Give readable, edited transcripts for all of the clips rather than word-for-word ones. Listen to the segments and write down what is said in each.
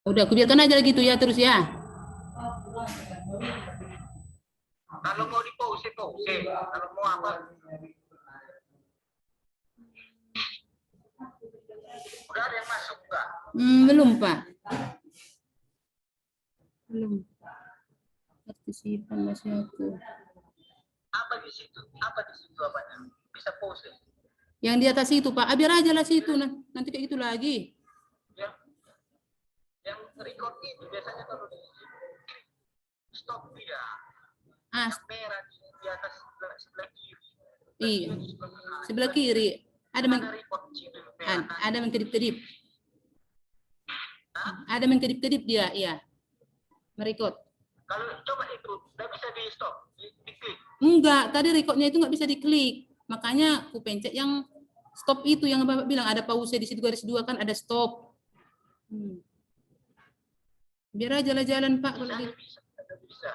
Udah, aku biarkan aja gitu ya terus ya. Kalau mau di pause, pause. Kalau mau apa? Udah ada yang masuk enggak? Belum, Pak. Belum. Partisipan masih aku. Apa di situ? Apa di situ apanya? Bisa pause. Yang di atas itu, Pak. Biar aja lah situ. Nanti kayak gitu lagi. Yang record itu biasanya kalau di stop dia. Yang merah di atas sebelah kiri. Iya. Sebelah kiri. Ada mengkedip-kedip. Ada mengkedip-kedip dia, iya. Merekod. Kalau coba itu, nggak bisa di stop, diklik. Enggak, tadi recordnya itu nggak bisa diklik. Makanya aku pencet yang stop itu yang Bapak bilang ada pause di situ garis 2 kan ada stop. Biar aja jalan Pak kalau gitu. Bisa.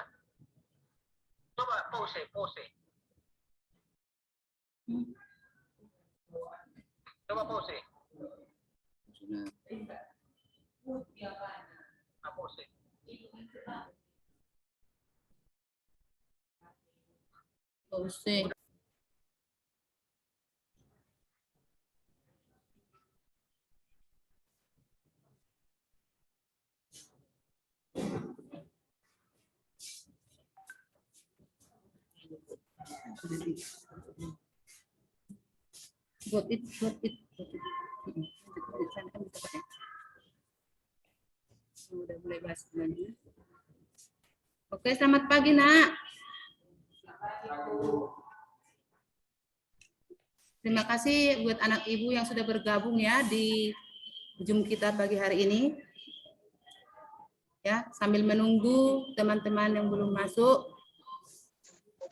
Coba pause. Coba pause. Pause. Pause. Got it. Udah mulai bahas lagi. Oke, selamat pagi, Nak. Terima kasih buat anak ibu yang sudah bergabung ya di Zoom kita pagi hari ini. Ya, sambil menunggu teman-teman yang belum masuk.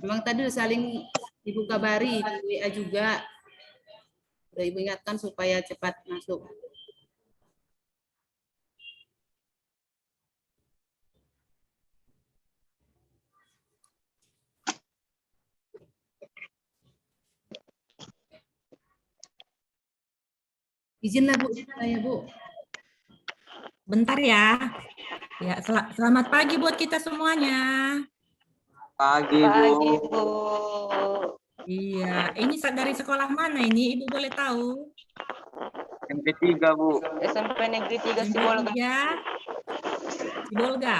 Memang tadi udah saling ibu kabari di WA juga. Udah ibu ingatkan supaya cepat masuk. Izinlah Bu, saya Bu. Bentar ya. Ya, selamat pagi buat kita semuanya. Pagi, Bu. Iya, ini dari sekolah mana ini? Ibu boleh tahu? MP3, Bu. SMP Negeri 3 Sibolga. Sibolga.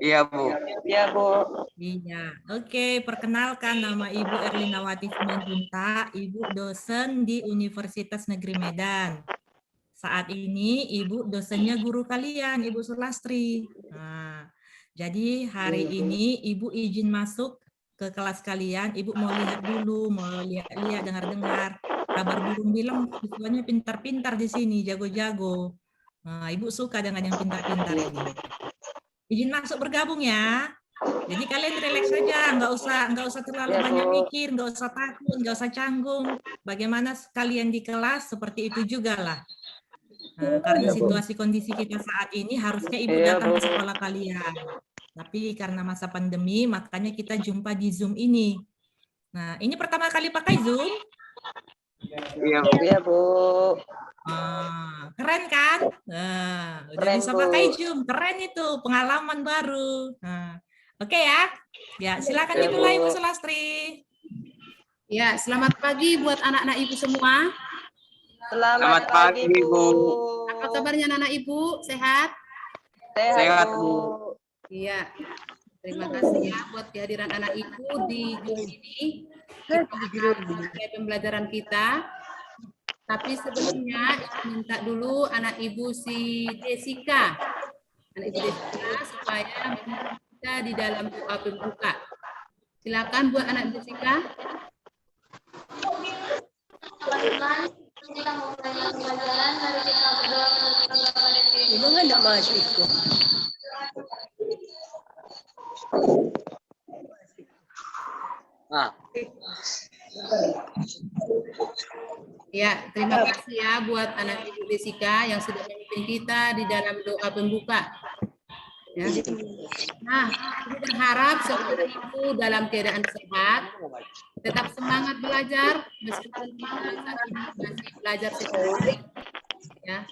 Iya, Bu. Iya, Bu. Iya, oke. Perkenalkan nama Ibu Erlinawati Simanjuntak, Ibu dosen di Universitas Negeri Medan. Saat ini Ibu dosennya guru kalian, Ibu Sulastri. Nah, jadi hari ini Ibu izin masuk ke kelas kalian. Ibu mau lihat dulu, mau lihat dengar-dengar. Kabar burung bilang siswanya pintar-pintar di sini, jago-jago. Nah, Ibu suka dengan yang pintar-pintar ini. Izin masuk bergabung ya. Jadi kalian relax saja, nggak usah terlalu banyak mikir, nggak usah takut, nggak usah canggung. Bagaimana kalian di kelas seperti itu juga lah. Nah, karena situasi kondisi kita saat ini harusnya Ibu datang ke sekolah kalian. Tapi karena masa pandemi, makanya kita jumpa di Zoom ini. Nah, ini pertama kali pakai Zoom? Iya, Bu. Keren kan? Nah, udah bisa pakai Zoom. Keren itu, pengalaman baru. Nah, oke ya. Ya, silakan dimulai Ibu Sulastri. Ya, selamat pagi buat anak-anak Ibu semua. Selamat pagi, Bu. Apa kabarnya anak-anak Ibu? Sehat? Sehat, Bu. Iya. Terima kasih ya buat kehadiran anak Ibu di Zoom ini. Kita mulai pembelajaran kita. Tapi sebelumnya minta dulu anak Ibu si Jessica. Anak Ibu Jessica supaya kita di dalam doa pembuka. Silakan buat anak Jessica. Kita mau belajar pelajaran dari kita berdoa kepada Tuhan. Ibu nggak masuk itu. Ya, terima kasih ya buat anak Ibu Jessica yang sudah memimpin kita di dalam doa pembuka. Ya. Nah, kita berharap saudara Ibu dalam keadaan sehat, tetap semangat belajar meskipun kita saat ini masih belajar secara daring. Ya.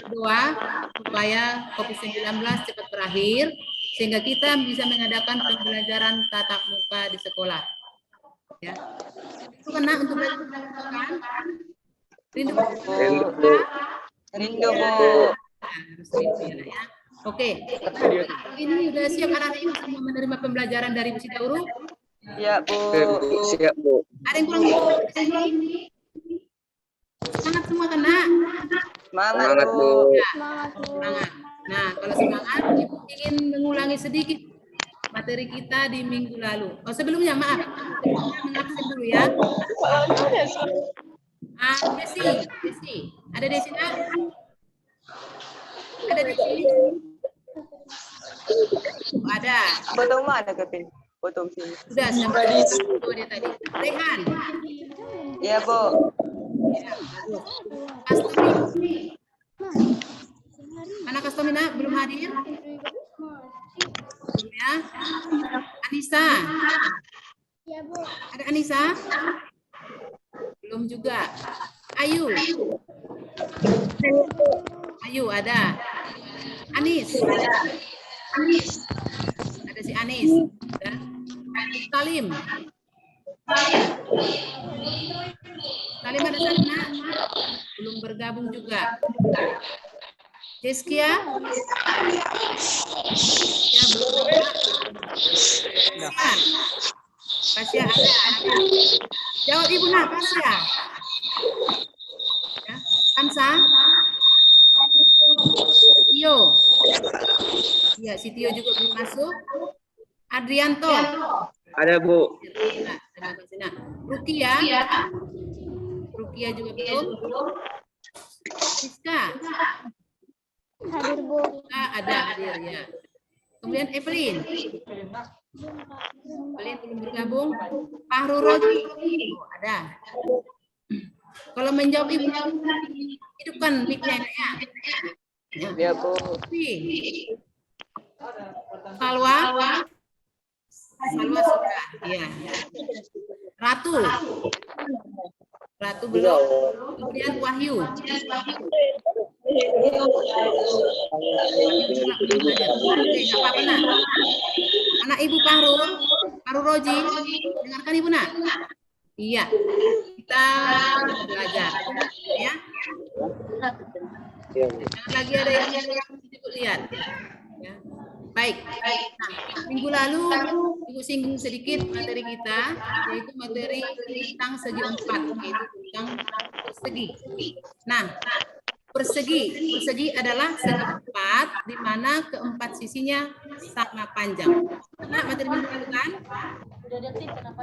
Kedua, supaya COVID-19 cepat berakhir sehingga kita bisa mengadakan pembelajaran tatap muka di sekolah. Ya. Itu kena untuk belajar tatap muka kan? Rindu Rindu, Bu. harus rindu ya, Nak, ya. Oke. Ini sudah siap anak-anak ibu semua menerima pembelajaran dari Bu Sitauru? Ya, Bu. Siap, Bu. Ada yang kurang di sini? Semangat semua kan, Nak? Semangat, Bu. Ya, semangat. Nah, kalau semangat, Ibu ingin mengulangi sedikit materi kita di minggu lalu. Oh, sebelumnya maaf. Mengabsen dulu ya. Desi. Ada Desi, Nak? Ada Desi? Oh, ada. Potong mana, Kevin? Potong sini. Sudah sampai dia tadi. Rehan. Ya, Bu. Kastomi. Mana Kastomi, Nak? Belum hadir? Belum ya. Anissa. Ada Anissa? Belum juga. Ayu. Ayu ada. Anis. Ada si Anis. Ada. Salim. Salim ada sana? Belum bergabung juga. Jeskia? Ya, belum ada. Pasya ada. Jawab Ibu Nak, Pasya. Ya. Kansa? Tio. Iya, si Tio juga belum masuk. Adrianto. Ada, Bu. Terima kasih, Nak. Rukia. Rukia juga belum. Siska. Hadir, Bu. Ada hadir ya. Kemudian Evelyn. Evelyn belum bergabung. Fahru Roji. Ada. Kalau menjawab Ibu, hidupkan mic-nya ya. Ya, Bu. Salwa. Salwa sudah. Ya. Ratu. Ratu belum. Kemudian Wahyu. Oke, nggak apa-apa, Nak. Anak Ibu Fahru Roji, dengarkan Ibu, Nak. Iya, kita belajar, ya. Jangan lagi ada yang Ibu lihat. Ya. Baik. Nah, minggu lalu Ibu singgung sedikit materi kita, yaitu materi tentang segi empat, yaitu tentang persegi. Nah, persegi adalah segi empat, di mana keempat sisinya sama panjang. Nah, materi minggu lalu kan?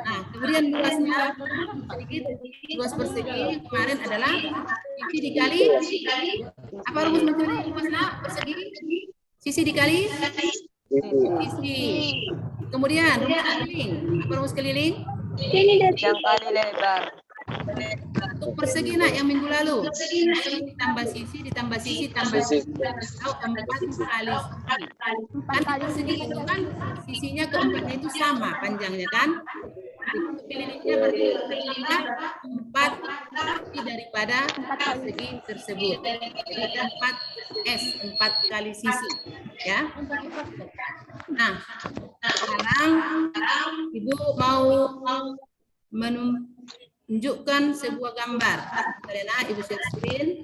Nah, kemudian luasnya sedikit, luas persegi yang kemarin adalah sisi dikali apa rumus mencari luasnya persegi? Sisi dikali sisi. Kemudian rumus keliling. Apa rumus keliling? Yang kali lebar. Untuk persegi, Nak, yang minggu lalu. Ditambah sisi, ditambah sisi, tambah sisi. Atau 4 kali sisi. Kan persegi itu kan sisinya keempatnya itu sama panjangnya kan? Untuk kelilingnya berarti 4 sisi daripada persegi tersebut. Jadi 4 kali sisi. Ya. Nah, sekarang Ibu mau menunjukkan sebuah gambar. Karena Ibu share screen.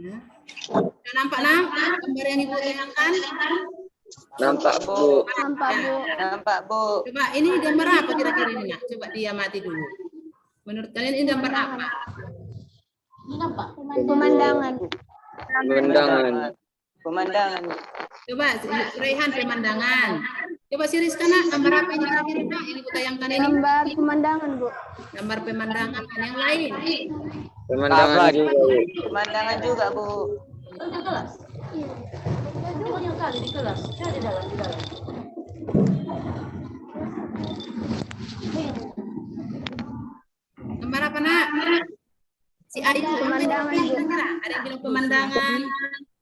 Nah. Sudah nampak, Nak, gambar yang Ibu tayangkan? Nampak, Bu. Nampak, Bu. Coba ini gambar apa kira-kira ini, Nak? Coba diamati dulu. Menurut kalian ini gambar apa? Pemandangan. Pemandangan. Coba Rehan pemandangan. Coba si Rizka, Nak, gambar apa ini kira-kira, Nak? Ini Ibu tayangkan ini. Gambar pemandangan, Bu. Gambar pemandangan. Yang lain. Pemandangan juga, Bu. Pemandangan juga, Bu. Gambar apa, Nak? Si Adi Pemandangan, Bu. Ada yang bilang pemandangan.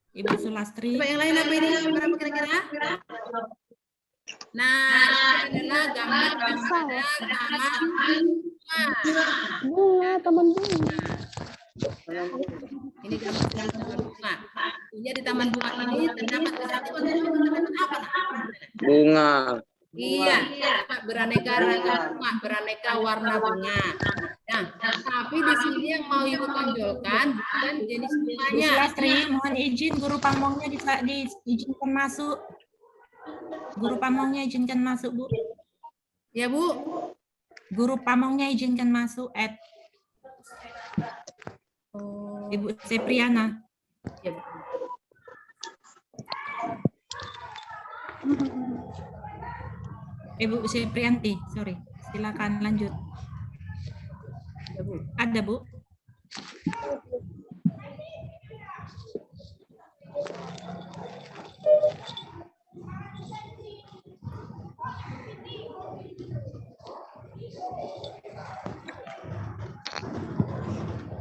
Ibu Sulastri. Coba yang lain apa ini? Gambar apa kira-kira? Nah, ini adalah gambar ada taman Bunga, taman bunga. Ini gambar dari taman bunga. Tentunya di taman bunga ini terdapat apa? Bunga. Iya, terdapat beraneka ragam bunga, beraneka warna bunga. Nah, tapi di sini yang mau Ibu tonjolkan bukan jenis Bu bunganya. Sulastri, mohon izin guru pamongnya diizinkan masuk. Guru pamongnya izinkan masuk, Bu. Ya, Bu. Guru pamongnya izinkan masuk. Oh, Ibu Sepriana. ya, Bu. Ibu Seprianti, sorry. Silakan lanjut. Ya, Bu. Ada, Bu?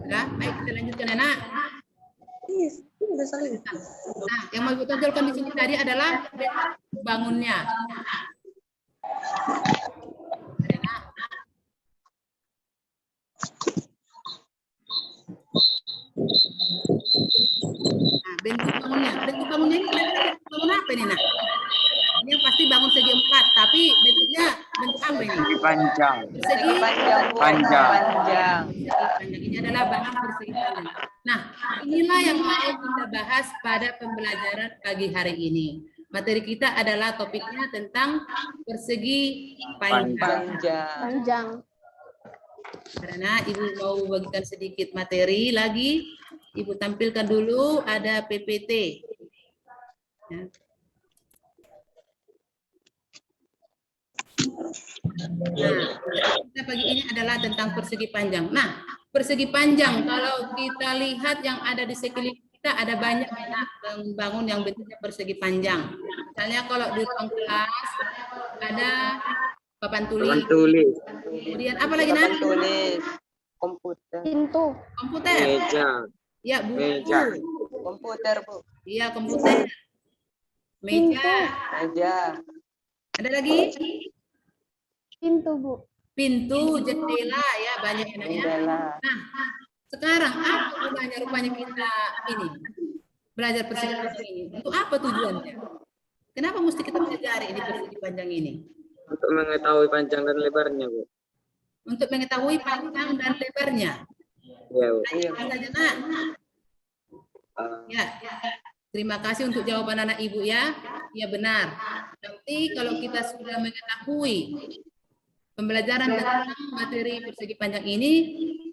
Sudah, baik kita lanjutkan, Anak. Udah saling. Nah, yang mau Ibu tonjolkan di sini tadi adalah bangunnya. Nah, bentuk bangunnya ini kira-kira bangun apa ini, Nak? Ini yang pasti bangun segi 4, tapi bentuknya bentuk apa ini? Panjang. Persegi Panjang, Bu. Panjang. Panjang. panjang. Ini adalah bangun persegi panjang. Nah, inilah yang mau kita bahas pada pembelajaran pagi hari ini. Materi kita adalah topiknya tentang persegi panjang. Panjang. Panjang. Karena Ibu mau bagikan sedikit materi lagi, Ibu tampilkan dulu ada PPT. Ya. Nah, kita pagi ini adalah tentang persegi panjang. Nah, persegi panjang kalau kita lihat yang ada di sekeliling kita ada banyak bangun yang bentuknya persegi panjang. Misalnya kalau di ruang kelas ada papan tulis. Papan tulis. Kemudian apa lagi, Papan Nak? tulis. Komputer. Pintu. Komputer. Meja. Ya, buku. Meja. Komputer, Bu. Iya, komputer. Meja. Meja. Ada lagi? Pintu, Bu. Pintu, jendela, ya banyak yang nanya. Jendela. Nah, sekarang apa rupanya kita ini belajar persegi panjang ini? Untuk apa tujuannya? Kenapa mesti kita pelajari ini persegi panjang ini? Untuk mengetahui panjang dan lebarnya, Bu. Untuk mengetahui panjang dan lebarnya. Ya, Bu. Iya, Apa saja, Nak? Ya, terima kasih untuk jawaban anak Ibu ya. Ya benar. Nanti kalau kita sudah mengetahui pembelajaran tentang materi persegi panjang ini,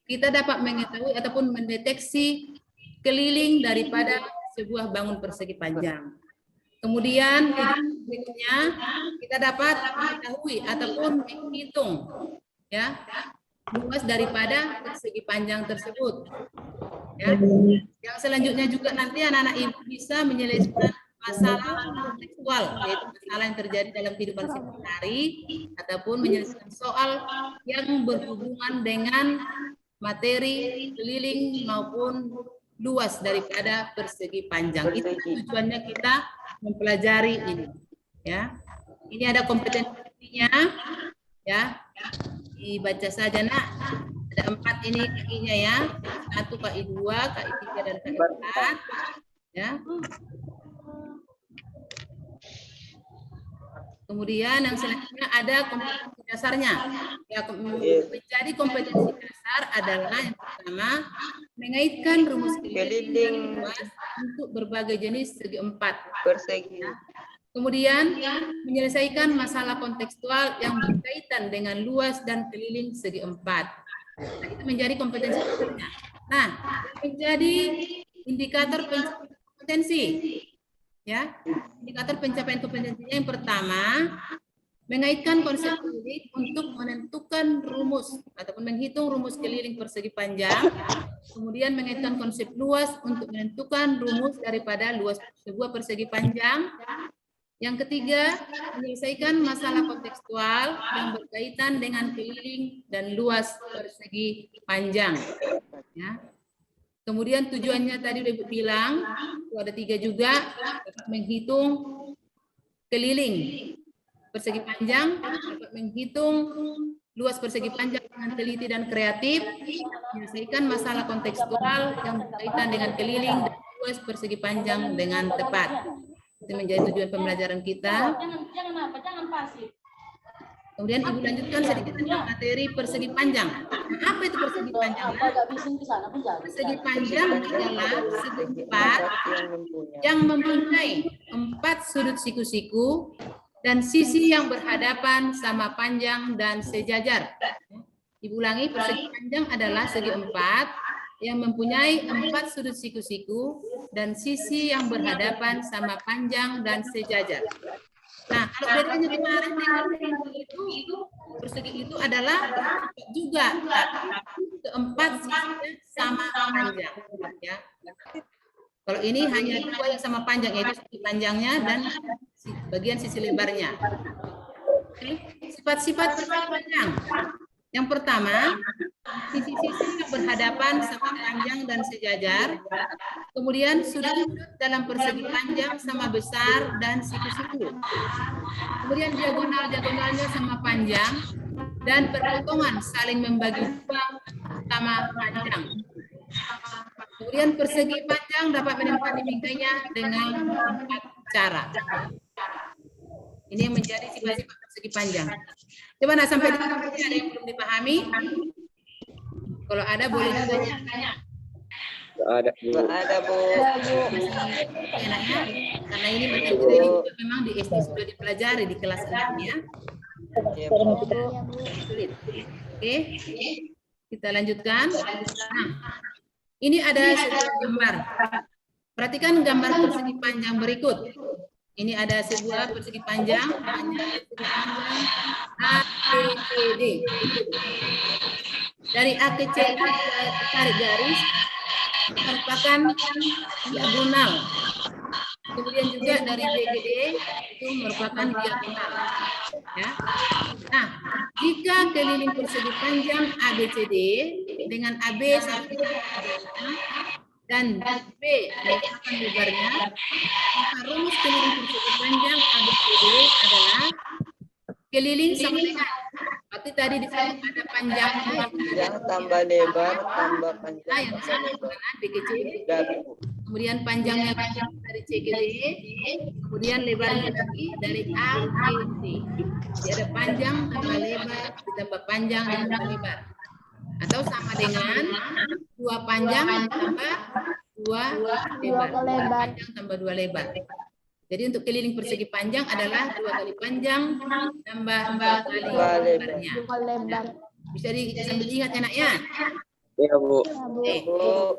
kita dapat mengetahui ataupun mendeteksi keliling daripada sebuah bangun persegi panjang. Kemudian berikutnya kita dapat mengetahui ataupun menghitung ya luas daripada persegi panjang tersebut. Ya. Yang selanjutnya juga nanti anak-anak Ibu bisa menyelesaikan masalah kontekstual, yaitu masalah yang terjadi dalam kehidupan sehari-hari ataupun menyelesaikan soal yang berhubungan dengan materi keliling maupun luas daripada persegi panjang. Itu tujuannya kita mempelajari ini. Ya, ini ada kompetensinya. Ya, dibaca saja, Nak. Ada 4 ini KI-nya ya. 1 KI 2, KI 3 dan KI 4. Ya. Kemudian yang selanjutnya ada kompetensi dasarnya. Ya, menjadi kompetensi dasar adalah yang pertama mengaitkan rumus keliling luas untuk berbagai jenis segi 4. Persegi. Kemudian menyelesaikan masalah kontekstual yang berkaitan dengan luas dan keliling segi 4. Nah, itu menjadi kompetensi dasarnya. Nah, menjadi indikator pencapaian kompetensi. Ya, indikator pencapaian kompetensinya yang pertama mengaitkan konsep keliling untuk menentukan rumus ataupun menghitung rumus keliling persegi panjang. Kemudian mengaitkan konsep luas untuk menentukan rumus daripada luas sebuah persegi panjang. Yang ketiga, menyelesaikan masalah kontekstual yang berkaitan dengan keliling dan luas persegi panjang. Ya. Kemudian tujuannya tadi udah Ibu bilang, itu ada 3 juga, dapat menghitung keliling persegi panjang, dapat menghitung luas persegi panjang dengan teliti dan kreatif, menyelesaikan masalah kontekstual yang berkaitan dengan keliling dan luas persegi panjang dengan tepat. Itu menjadi tujuan pembelajaran kita. Jangan pasif. Kemudian Ibu lanjutkan sedikit tentang materi persegi panjang. Nah, apa itu persegi panjang? Persegi panjang adalah segi empat yang mempunyai 4 sudut siku-siku dan sisi yang berhadapan sama panjang dan sejajar. Ibu ulangi, persegi panjang adalah segi 4 yang mempunyai 4 sudut siku-siku dan sisi yang berhadapan sama panjang dan sejajar. Nah, kalau bedanya kemarin dengan itu, persegi itu adalah juga keempat sisinya sama panjang. Ya. Kalau ini hanya 2 yang sama panjang, yaitu sisi panjangnya dan bagian sisi lebarnya. Oke. Sifat-sifat persegi panjang. Yang pertama, sisi-sisi yang berhadapan sama panjang dan sejajar. Kemudian sudut-sudut dalam persegi panjang sama besar dan siku-siku. Kemudian diagonal-diagonalnya sama panjang dan perpotongan saling membagi 2 sama panjang. Kemudian persegi panjang dapat menempati bingkainya dengan 4 cara. Ini yang menjadi sifat-sifat persegi panjang. Coba nah sampai di sini ada yang belum dipahami? Kalau ada boleh ditanya. Ada, Bu. Ada, Bu. Enaknya karena ini materi juga memang di SD sudah dipelajari di kelas 6 ya. Iya, Bu. Sulit. Oke. Kita lanjutkan. Nah, ini ada sebuah gambar. Perhatikan gambar persegi panjang berikut. Ini ada sebuah persegi panjang, ABCD. Dari A ke C tarik garis, merupakan diagonal. Kemudian juga dari B ke D itu merupakan diagonal. Ya. Nah, jika keliling persegi panjang ABCD dengan AB sampai dan B merupakan lebarnya, maka rumus keliling persegi panjang ABCD adalah keliling sama dengan, berarti tadi di sana ada panjangnya Yang tambah lebar, tambah panjang, yang tambah sama lebar. dengan B ke C, Dari, Bu. kemudian panjangnya dari C ke D, kemudian lebarnya lagi dari A ke D. Jadi ada panjang tambah lebar ditambah panjang ditambah lebar. Atau sama dengan 2 panjang tambah 2 lebar. Panjang tambah 2 lebar. Jadi untuk keliling persegi panjang adalah 2 kali panjang tambah 2 kali lebarnya. Bisa sambil ingat enaknya. Iya, Bu. Oke. Bu.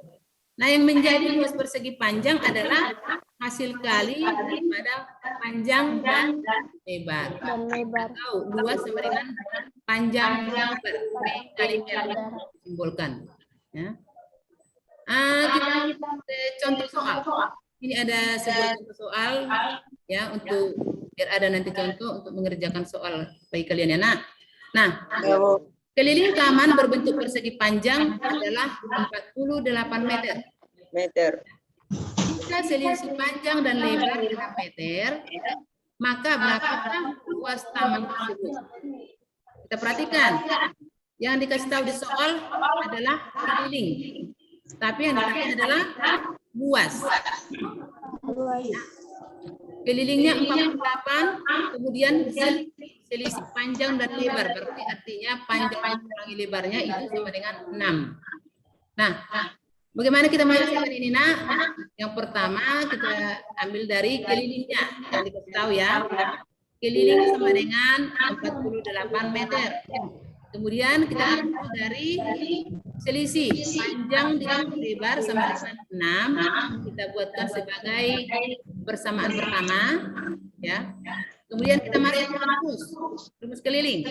Nah, yang menjadi luas persegi panjang adalah hasil kali daripada panjang dan lebar. Atau luas sama dengan panjang lebar. B kali L simbolkan. Ya. Kita contoh soal. Ini ada sebuah contoh soal ya untuk biar ada nanti contoh untuk mengerjakan soal bagi kalian ya, Nak. Nah, Ya, Bu. keliling taman berbentuk persegi panjang adalah 48 meter. Jika selisih panjang dan lebar 6 meter, maka berapakah luas taman tersebut? Kita perhatikan, yang dikasih tahu di soal adalah keliling, tapi yang ditanya adalah luas. Kelilingnya 48, kemudian selisih panjang dan lebar, berarti artinya panjang kurangi lebarnya itu sama dengan 6. Nah, bagaimana kita menyelesaikan ini, Nak? Yang pertama kita ambil dari kelilingnya, yang dikasih tahu ya. Keliling sama dengan 48 meter. Kemudian kita ambil dari selisih panjang dengan lebar sama dengan 6, kita buatkan sebagai persamaan pertama, ya. Kemudian kita masukkan rumus keliling.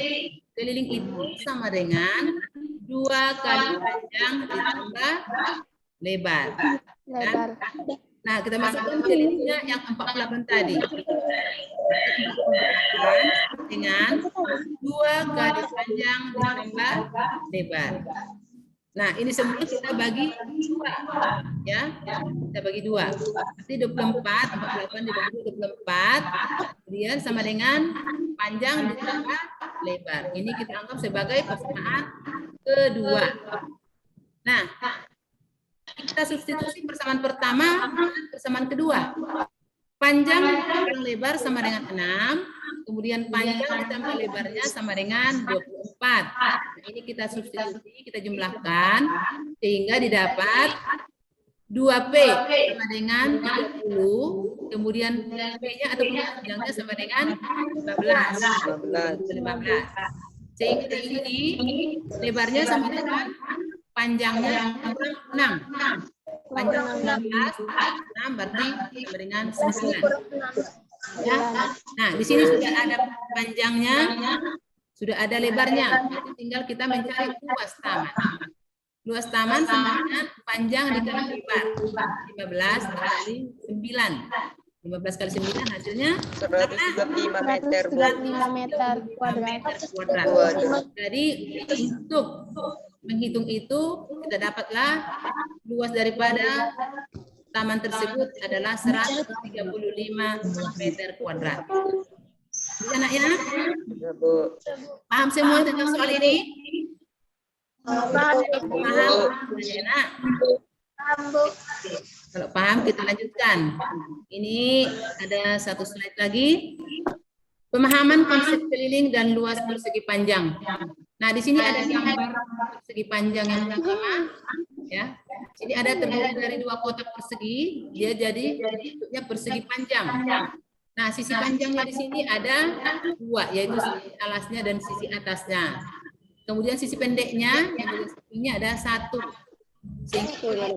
Keliling itu sama dengan 2 kali panjang ditambah lebar. Kan? Nah, kita masukkan kelilingnya yang 48 tadi. Dengan 2 kali panjang ditambah lebar. Nah, ini semua kita bagi 2. Ya, kita bagi 2. Berarti 24, 48 dibagi 24. Kemudian sama dengan panjang ditambah lebar. Ini kita anggap sebagai persamaan kedua. Nah, kita substitusi persamaan pertama dengan persamaan kedua. Panjang ditambah lebar sama dengan 6, kemudian panjang ditambah lebarnya sama dengan 24. Nah, ini kita substitusi, kita jumlahkan, sehingga didapat 2P sama dengan 30, kemudian P-nya atau panjangnya sama dengan 15. Sehingga di sini lebarnya sama dengan panjangnya 6. Panjang 16, 6 berarti sama dengan 9. Ya. Nah, di sini sudah ada panjangnya, sudah ada lebarnya. Jadi tinggal kita mencari luas taman. Luas taman sama dengan panjang dikali lebar. 15 kali 9. 15 kali 9 hasilnya 135 meter, Bu. 5 meter kuadrat. Jadi untuk menghitung itu kita dapatlah luas daripada taman tersebut adalah 135 meter kuadrat. Bisa nak ya? Ya, Bu. Paham semua tentang soal ini? Paham? Ya, nak? Kalau paham kita lanjutkan. Ini ada satu slide lagi. Pemahaman konsep keliling dan luas persegi panjang. Nah, di sini ada gambar persegi panjang yang pertama, ya. Sini ada terdiri dari 2 kotak persegi, dia jadi bentuknya persegi panjang. Nah, sisi panjangnya di sini ada 2, yaitu sisi alasnya dan sisi atasnya. Kemudian sisi pendeknya, yang di sini ada 1. Sehingga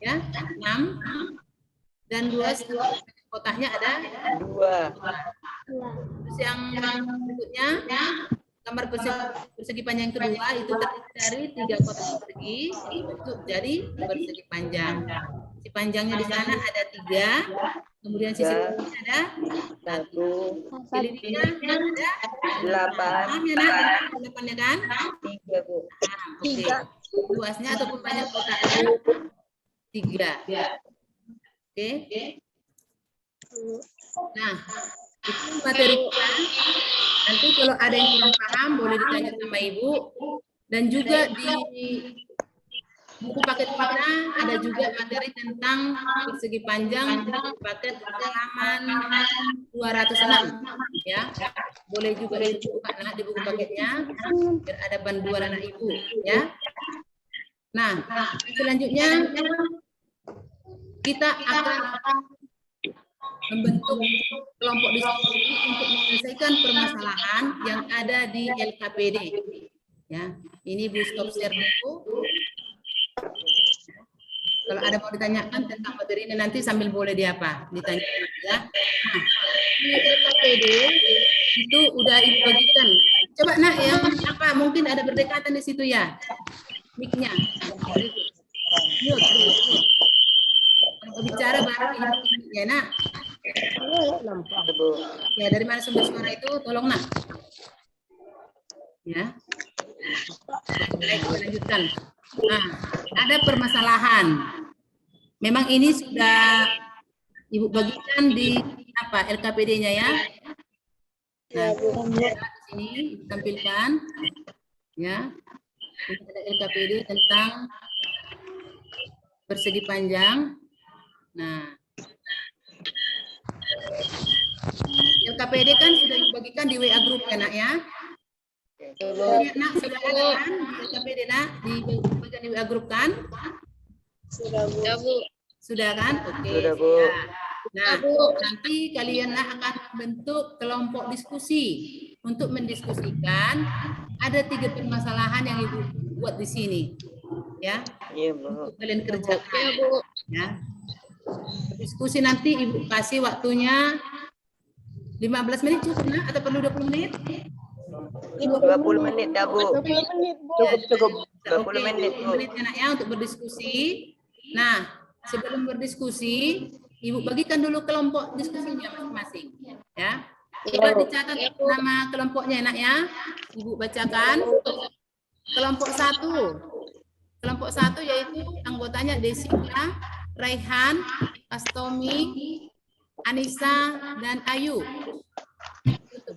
ya 6 dan 2 kotaknya ada 2. Terus yang berikutnya gambar persegi panjang kedua itu terdiri dari 3 kotak persegi untuk jadi persegi panjang. Sisi panjangnya di sana ada 3, kemudian sisi pendeknya ada 1, kelilingnya ada 8, ya, nak? 8 ya kan? 3, Bu. Oke. Luasnya ataupun panjang kotaknya 3. Oke. Nah, itu materi kita. Nanti kalau ada yang kurang paham boleh ditanya sama Ibu. Dan juga di buku paket kita ada juga materi tentang persegi panjang di paket halaman 206 ya. Boleh juga dibuka di buku paketnya biar ada panduan anak Ibu ya. Nah, selanjutnya kita akan membentuk kelompok diskusi untuk menyelesaikan permasalahan yang ada di LKPD. Ya, ini Bu stop share dulu. Kalau ada mau ditanyakan tentang materi ini nanti sambil boleh ditanya ya. Nah, di LKPD itu udah Ibu bagikan. Coba nak ya, apa mungkin ada berdekatan di situ ya? Mic-nya. Mute. Kalau bicara baru ini ya nak. Ya, dari mana sumber suara itu? Tolong nak. Ya. Baik, kita lanjutkan. Nah, ada permasalahan. Memang ini sudah Ibu bagikan di apa LKPD-nya ya. Nah, di sini ditampilkan ya. Ada LKPD tentang persegi panjang. Nah, LKPD kan sudah dibagikan di WA group ya nak ya. Nak sudah ada kan di LKPD nak dibagikan di WA group kan? Sudah, Bu. Sudah kan? Oke. Sudah, Bu. Nah, nanti kalian akan bentuk kelompok diskusi untuk mendiskusikan ada 3 permasalahan yang Ibu buat di sini. Ya. Iya, Bu. Untuk kalian kerjakan. Ya. Diskusi nanti Ibu kasih waktunya 15 menit cukup nah? Atau perlu 20 menit? 20 menit dah, Bu. 20 menit, Bu. Cukup. 20 menit, Bu. 20 menit ya untuk berdiskusi. Nah, sebelum berdiskusi, Ibu bagikan dulu kelompok diskusinya masing-masing. Ya. Coba dicatat nama kelompoknya enak ya. Ibu bacakan. Kelompok 1. Kelompok 1 yaitu anggotanya Desika, Raihan, Astomi, Anissa, dan Ayu.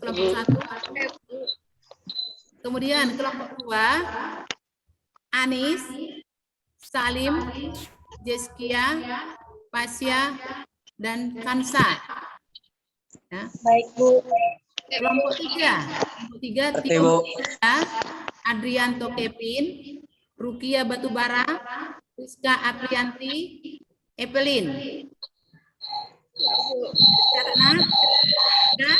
kelompok 1. Kemudian kelompok 2, Anis, Salim, Jeskia, Pasya, dan Kansa. Ya. Baik, Bu. Kelompok 3, Oke, Bu. Adrianto Kevin, Rukia Batubara, Rizka Aprianti, Evelyn. Karena ya.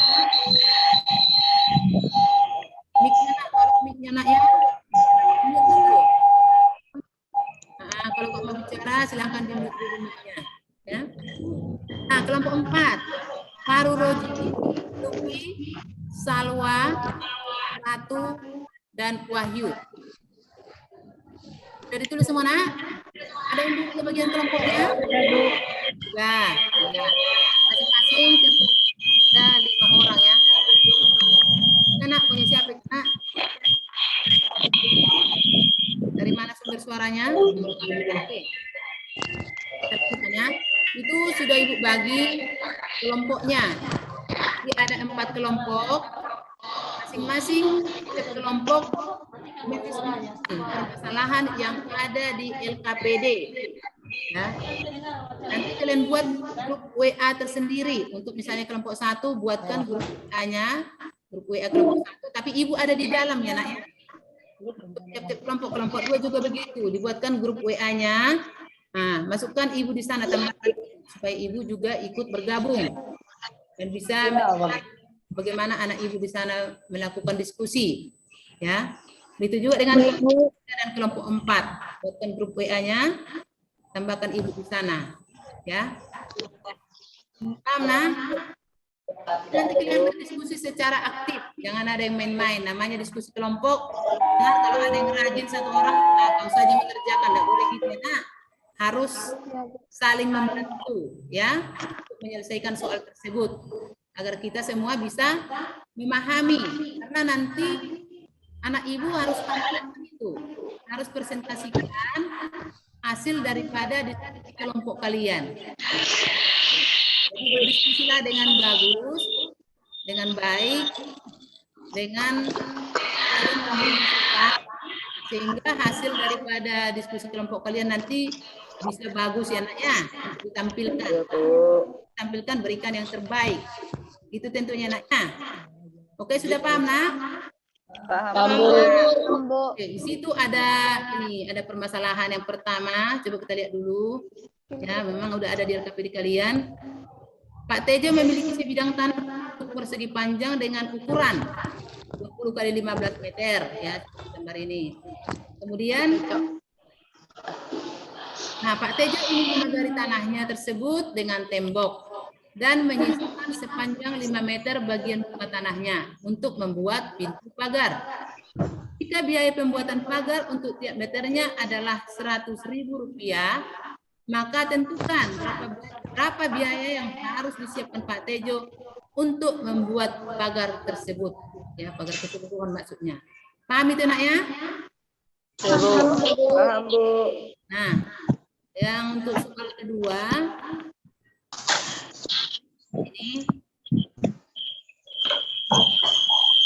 Mic-nya nak ya. Mute dulu. Nah, kalau mau bicara silakan di mute dulu mic-nya. Ya. Nah, kelompok 4. Faru Roji, Lupi, Salwa, Ratu, dan Wahyu. Sudah ditulis semua, nak? Ada yang dulu ke bagian kelompoknya? Sudah. Masing-masing ada 5 orang ya. Nak, punya siapa, nak? Dari mana sumber suaranya? Oke. Itu sudah Ibu bagi kelompoknya. Jadi ada 4 kelompok. Masing-masing kelompok permasalahan yang ada di LKPD. Ya. Nanti kalian buat grup WA tersendiri. Untuk misalnya kelompok 1, buatkan grup WA-nya, grup WA kelompok 1. Tapi Ibu ada di dalam ya, nak ya. Tiap-tiap kelompok 2 juga begitu. Dibuatkan grup WA-nya. Nah, masukkan Ibu di sana tambahkan supaya Ibu juga ikut bergabung dan bisa melihat bagaimana anak Ibu di sana melakukan diskusi. Ya. Begitu juga dengan kelompok 3 dan kelompok 4. Buatkan grup WA-nya, tambahkan Ibu di sana. Ya. Paham, nah? Nanti kalian berdiskusi secara aktif, jangan ada yang main-main. Namanya diskusi kelompok. Nah, kalau ada yang rajin satu orang, nah, kau saja mengerjakan, tidak boleh gitu. Nah, harus saling membantu, ya, untuk menyelesaikan soal tersebut agar kita semua bisa memahami. Karena nanti anak Ibu harus tampil itu, harus presentasikan hasil daripada di kelompok kalian. Jadi berdiskusilah dengan bagus, dengan baik, dengan sehingga hasil daripada diskusi kelompok kalian nanti bisa bagus ya, nak ya, ditampilkan, berikan yang terbaik. Itu tentunya, naknya. Oke, sudah paham, nak? Paham. Bu. Oke, di situ ada permasalahan yang pertama. Coba kita lihat dulu. Ya, memang udah ada di LKPD kalian. Pak Tejo memiliki sebidang tanah persegi panjang dengan ukuran 20 kali 15 meter ya, gambar ini. Kemudian nah, Pak Tejo ingin memagari tanahnya tersebut dengan tembok dan menyisakan sepanjang 5 meter bagian muka tanahnya untuk membuat pintu pagar. Jika biaya pembuatan pagar untuk tiap meternya adalah Rp100.000, maka tentukan berapa biaya yang harus disiapkan Pak Tejo untuk membuat pagar tersebut. Ya, pagar keseluruhan maksudnya. Paham itu, nak ya? Paham, Bu. Nah, yang untuk soal kedua, ini.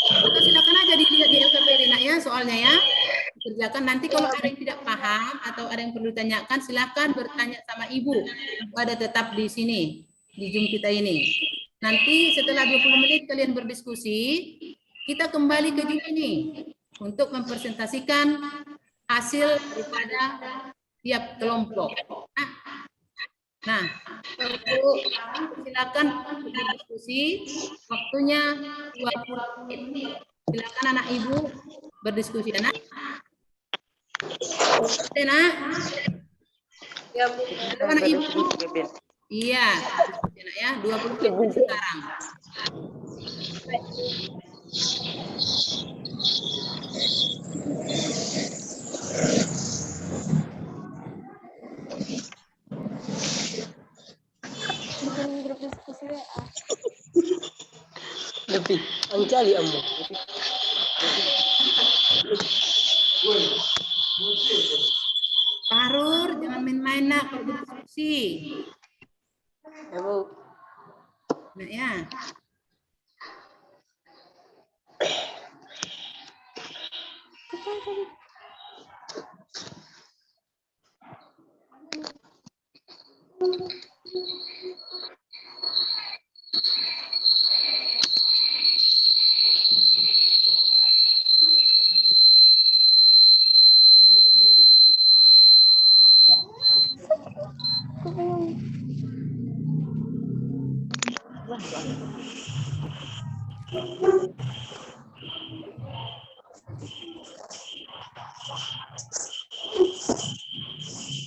Atau silakan aja dilihat di LKPD, nak ya, soalnya ya. Kerjakan. Nanti kalau ada yang tidak paham atau ada yang perlu ditanyakan, silakan bertanya sama Ibu. Ada tetap di sini, di Zoom kita ini. Nanti setelah 20 menit kalian berdiskusi, kita kembali ke Zoom ini untuk mempresentasikan hasil daripada tiap kelompok. Nah, silakan berdiskusi. Waktunya 20 menit. Silakan anak Ibu berdiskusi, anak. Nak? Ya, Bu. Anak Ibu. Iya, ya, 20 menit sekarang. Bikin grup diskusi WA. Lebih. Anjali amu. Farur, jangan main-main, nak, kalau berdiskusi. Ya, Bu. Nah, ya.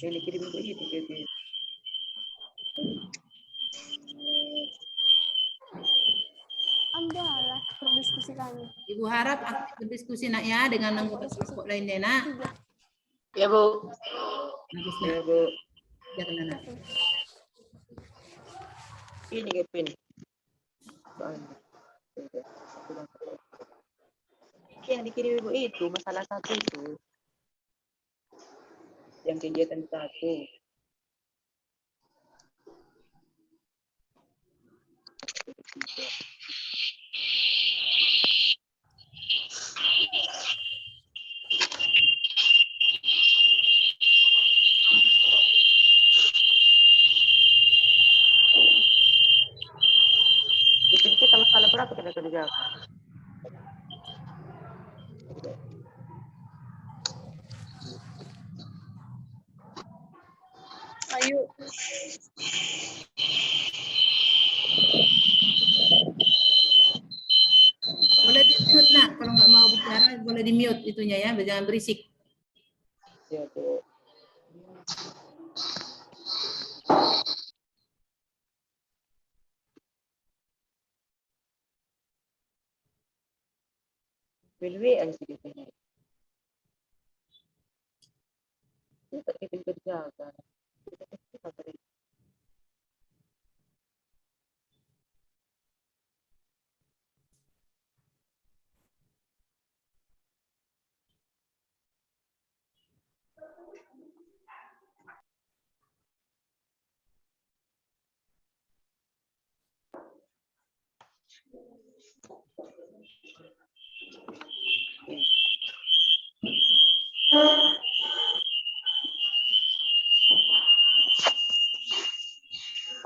Ini kirim begitu gitu. Ambillah berdiskusi kami. Ibu harap aktif berdiskusi nak ya dengan anggota kelompok lainnya nak. Ya, Bu. Bagus Ya, nak. Bu. Jangan nak. Ini Kevin. Yang dikirim Ibu itu masalah satu itu. Yang kegiatan satu. Kita masalah berapa kita kerjakan? Ayo. Boleh di mute nak. Kalau nggak mau bicara boleh di mute itunya ya. Jangan berisik. Ya, Bu. WA sih katanya. Kita Kevin kerjakan. Kita beri.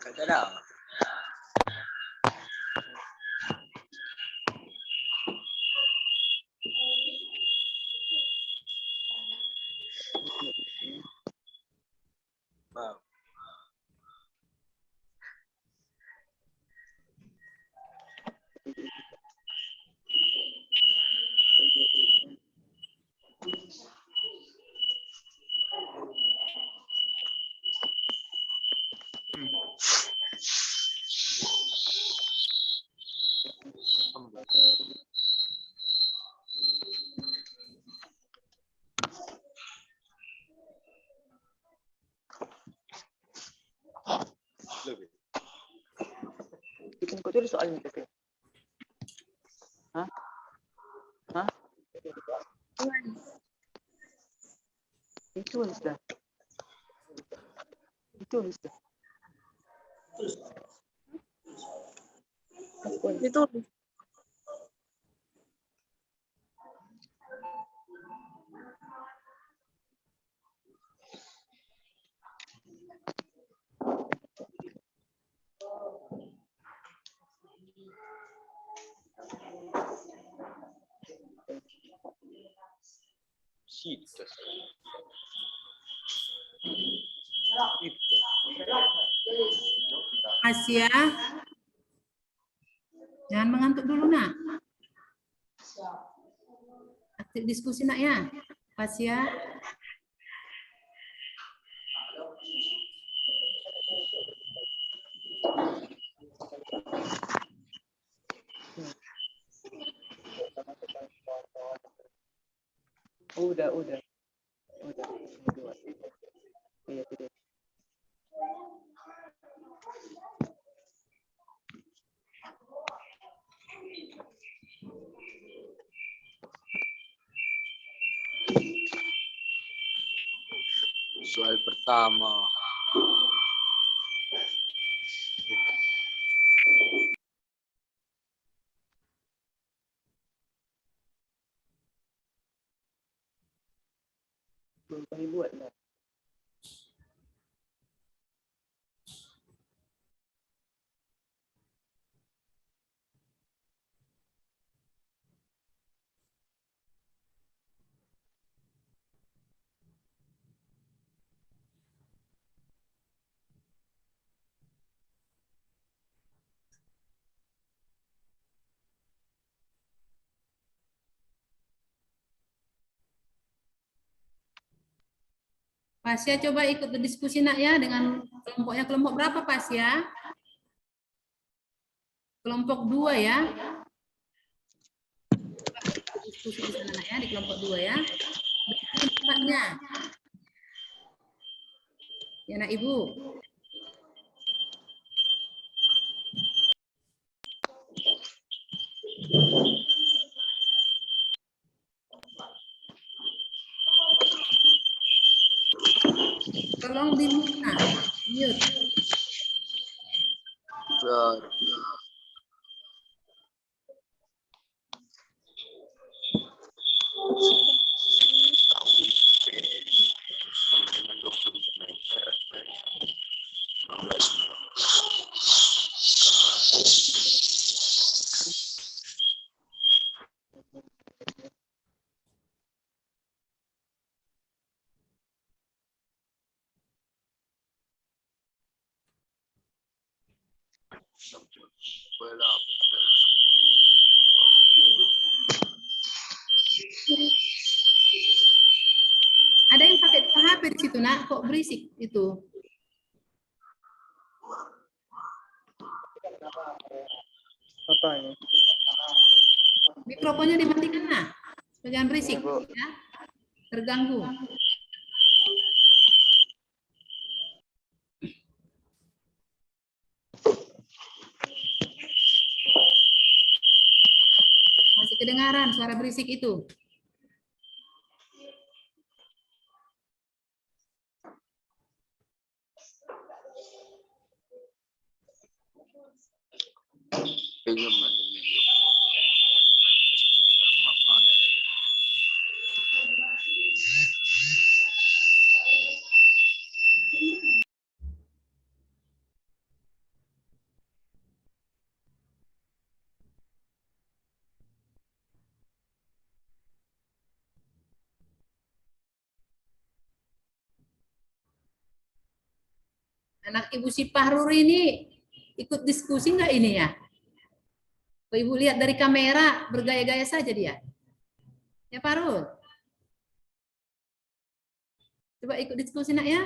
Kagak ada. Wow. Bikin kau tulis soalnya Kevin. Hah? Hah? Ditulis dah. Ditulis dah. Ditulis. Situs. Asia. Jangan mengantuk dulu nak. Aktif diskusi nak ya. Asia. Udah. Udah. Iya, tidak. Soal pertama. dibuat. Pasya coba ikut berdiskusi nak ya dengan kelompoknya. Kelompok berapa Pasya? Kelompok 2 ya. Coba ikut diskusi di sana nak ya, di kelompok 2 ya. Berikan pendapatnya. Ya nak Ibu. Tolong di mute nak. Mute. Ada yang pakai HP di situ nak, kok berisik itu? Apa ini? Mikrofonnya dimatikan nak. Jangan berisik Ya, Bu. ya. Terganggu. Masih kedengaran suara berisik itu. Anak Ibu si Fahruri ini ikut diskusi nggak ini ya? Ibu lihat dari kamera bergaya-gaya saja dia. Ya Fahrul. Coba ikut diskusi nak ya.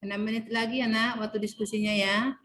6 menit lagi ya nak waktu diskusinya ya.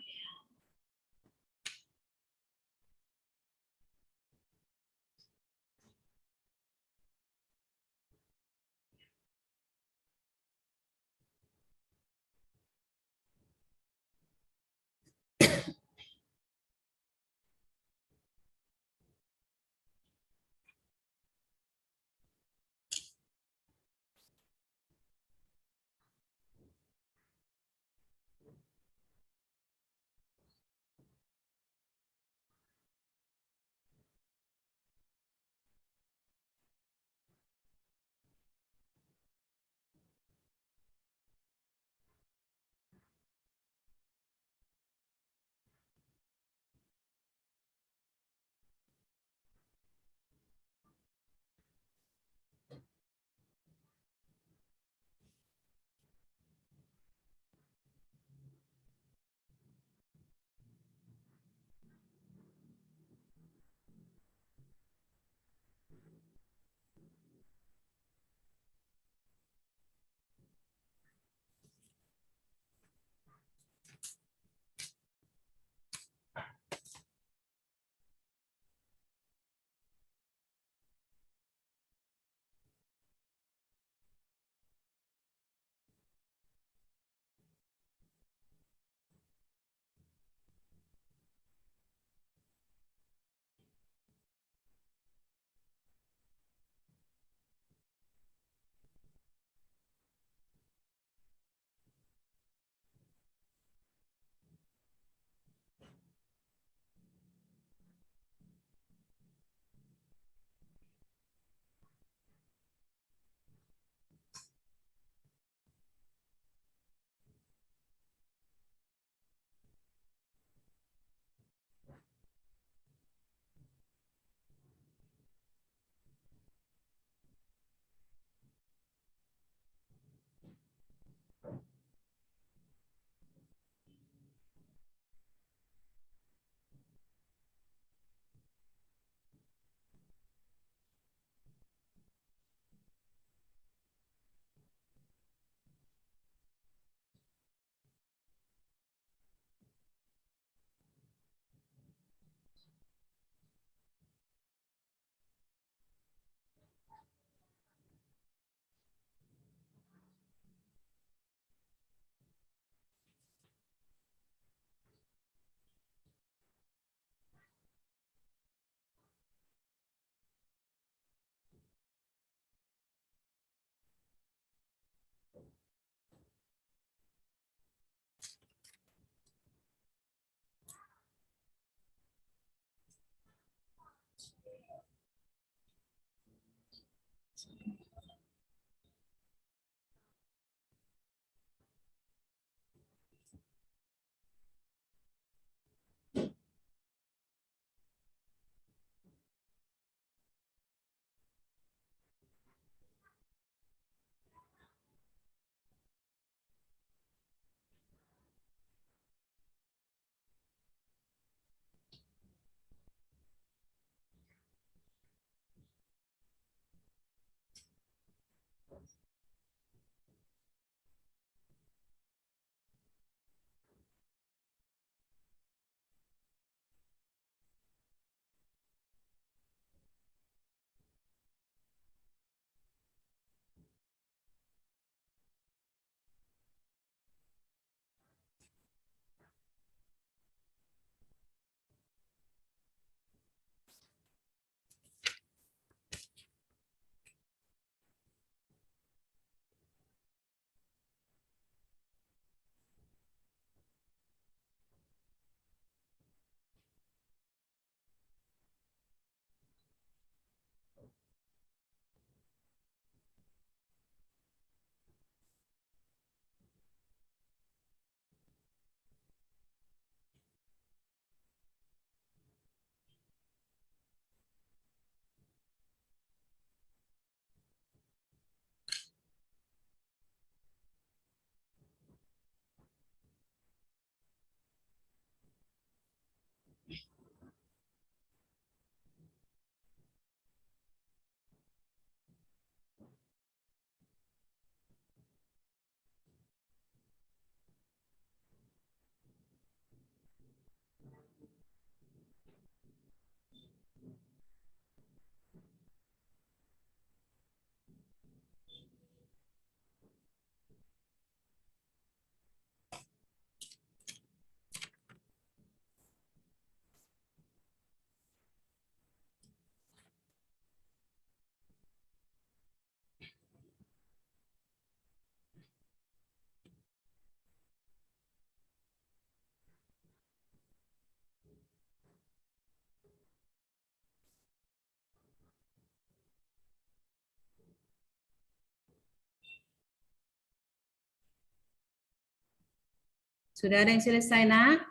Sudah ada yang selesai, nak?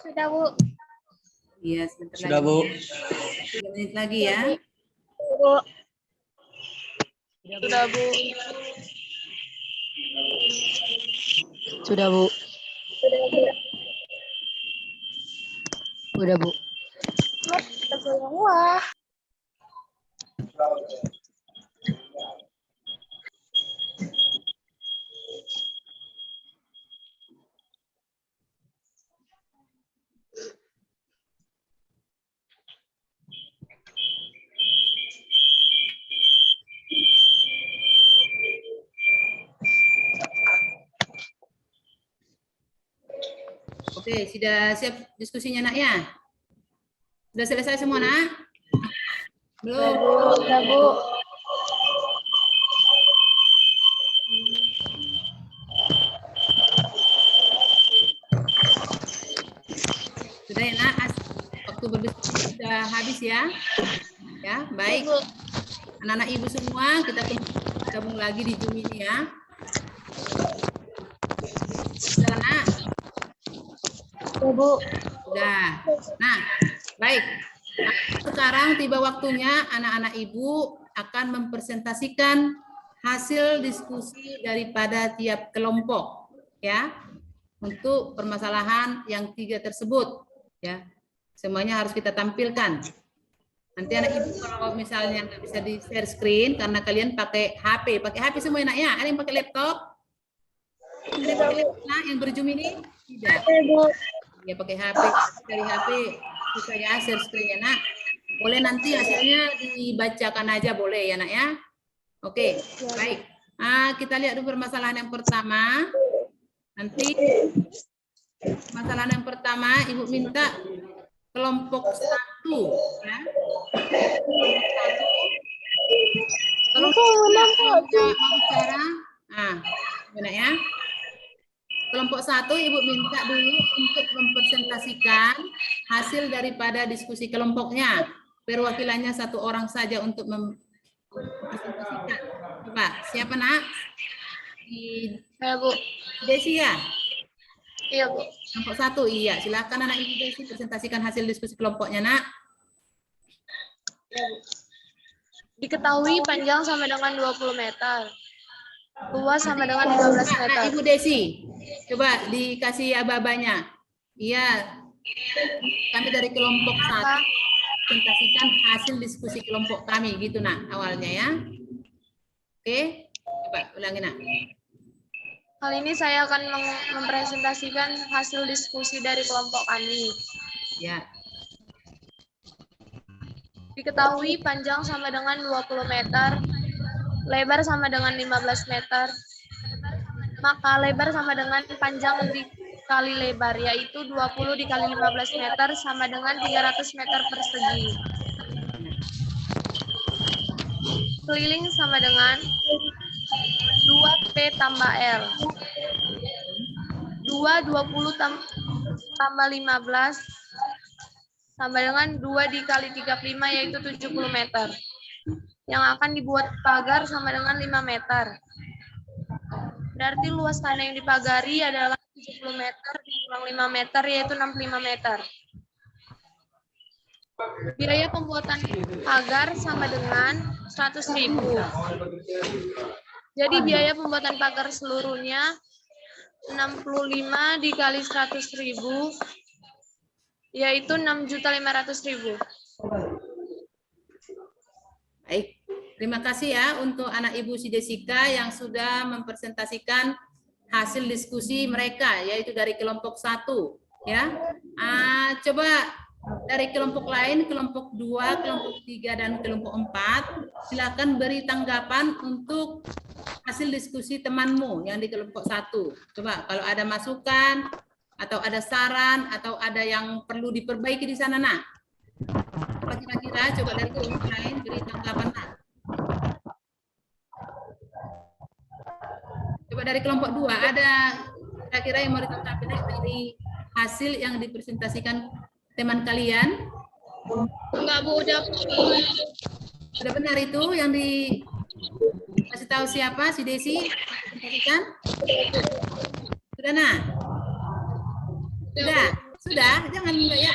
Sudah, Bu. Iya, sebentar Sudah, lagi. Bu. 3 menit lagi ya. Bu. Sudah, Bu. Sudah, Bu. Sudah, Bu. Wah. Oke, sudah siap diskusinya, nak ya? Sudah selesai semua, nak? Belum. Sudah, Bu. Sudah ya, nak? Waktu berdiskusi sudah habis ya? Ya, baik. Bu. Anak-anak ibu semua, kita gabung lagi di Zoom ini ya. Sudah, nak? Sudah, Bu. Sudah. Nah, baik. Nah, sekarang tiba waktunya anak-anak ibu akan mempresentasikan hasil diskusi daripada tiap kelompok, ya, untuk permasalahan yang 3 tersebut, ya. Semuanya harus kita tampilkan. Nanti anak ibu kalau misalnya nggak bisa di share screen karena kalian pakai HP semua enak ya? Ada yang pakai laptop? Ada yang pakai laptop yang berzoom ini? Tidak. Bu. Ya pakai HP, dari HP bisa ya share screen ya, nak. Boleh nanti hasilnya dibacakan aja boleh ya, nak ya. Oke, baik. Nah, kita lihat dulu permasalahan yang pertama. Nanti permasalahan yang pertama Ibu minta kelompok 1 ya. Kelompok 1 mau bicara. Nah, benar ya. Kelompok 1 Ibu minta dulu untuk mempresentasikan hasil daripada diskusi kelompoknya. Perwakilannya 1 orang saja untuk mempresentasikan. Coba, siapa, nak? Ya, Bu. Desi ya? Iya, Bu. Kelompok 1, iya. Silakan anak Ibu Desi presentasikan hasil diskusi kelompoknya, nak. Ya, Bu. Diketahui panjang sama dengan 20 meter. Luas sama dengan 15 Nah, meter. Ibu Desi, coba dikasih aba-abanya. Iya, kami dari kelompok 1 presentasikan hasil diskusi kelompok kami, gitu nak awalnya ya. Oke, coba ulangi nak. Kali ini saya akan mempresentasikan hasil diskusi dari kelompok kami. Ya, Diketahui panjang sama dengan 20 meter, lebar sama dengan 15 meter, maka lebar sama dengan panjang dikali lebar, yaitu 20 dikali 15 meter sama dengan 300 meter persegi. Keliling sama dengan 2P tambah L. 20 tambah 15 sama dengan 2 dikali 35 yaitu 70 meter. Yang akan dibuat pagar sama dengan 5 meter. Berarti luas tanah yang dipagari adalah 70 meter dikurang 5 meter yaitu 65 meter. Biaya pembuatan pagar sama dengan 100.000. Jadi biaya pembuatan pagar seluruhnya 65 dikali 100.000 yaitu 6.500.000. baik. Terima kasih ya untuk anak Ibu si Jessica yang sudah mempresentasikan hasil diskusi mereka, yaitu dari kelompok 1. Ya, coba dari kelompok lain, kelompok 2, kelompok 3, dan kelompok 4, silakan beri tanggapan untuk hasil diskusi temanmu yang di kelompok 1. Coba kalau ada masukan, atau ada saran, atau ada yang perlu diperbaiki di sana, nak. Apa kira-kira? Coba dari kelompok lain beri tanggapan, nak. Coba dari kelompok 2, ada kira-kira yang mau ditanggapi dari hasil yang dipresentasikan teman kalian? Enggak, Bu, udah. Sudah benar itu yang Kasih tahu siapa? Si Desi? Kan? Sudah, Nak? Sudah? Sudah? Jangan enggak ya.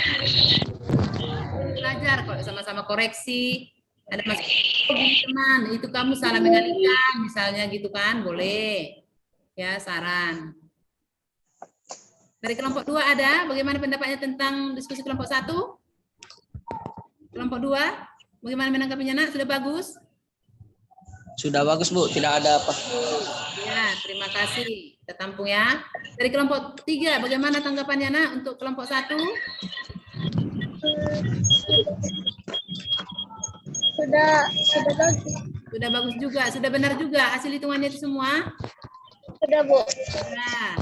Belajar kok sama-sama koreksi. Ada masalah, oh, gini, teman, itu kamu salah mengalihkan, misalnya gitu kan, boleh. Ya, saran. Dari kelompok 2 ada, bagaimana pendapatnya tentang diskusi kelompok 1? Kelompok 2, bagaimana menanggapinya, Nak? Sudah bagus? Sudah bagus, Bu. Tidak ada apa. Ya, terima kasih. Kita tampung ya. Dari kelompok 3, bagaimana tanggapannya, Nak, untuk kelompok 1? Sudah bagus. Sudah bagus juga, sudah benar juga hasil hitungannya itu semua? Sudah, Bu. Nah,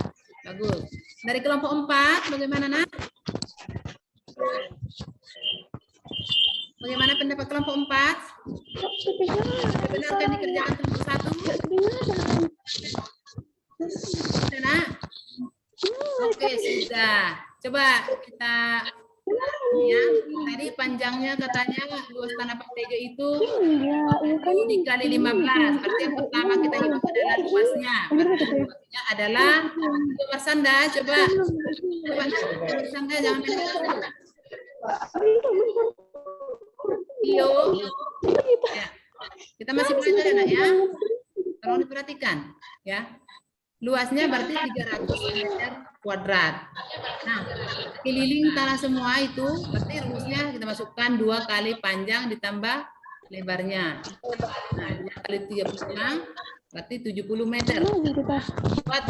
bagus. Dari kelompok 4, bagaimana, Nak? Bagaimana pendapat kelompok 4? Benar kan dikerjakan kelompok 1? Sudah, Nak? Oke, sudah. Coba kita ya, tadi panjangnya katanya luas tanah Pak Tejo itu 10 dikali 15. Berarti yang pertama kita hitung adalah luasnya. Luasnya adalah Marsanda, coba Marsanda jangan main dulu. Iyo. Ya. Kita masih belajar ya, Nak, ya. Tolong diperhatikan ya. Luasnya berarti 300 meter kuadrat. Nah, keliling tanah semua itu berarti rumusnya kita masukkan 2 kali panjang ditambah lebarnya. Nah, 2 kali 36 berarti 70 meter. Buat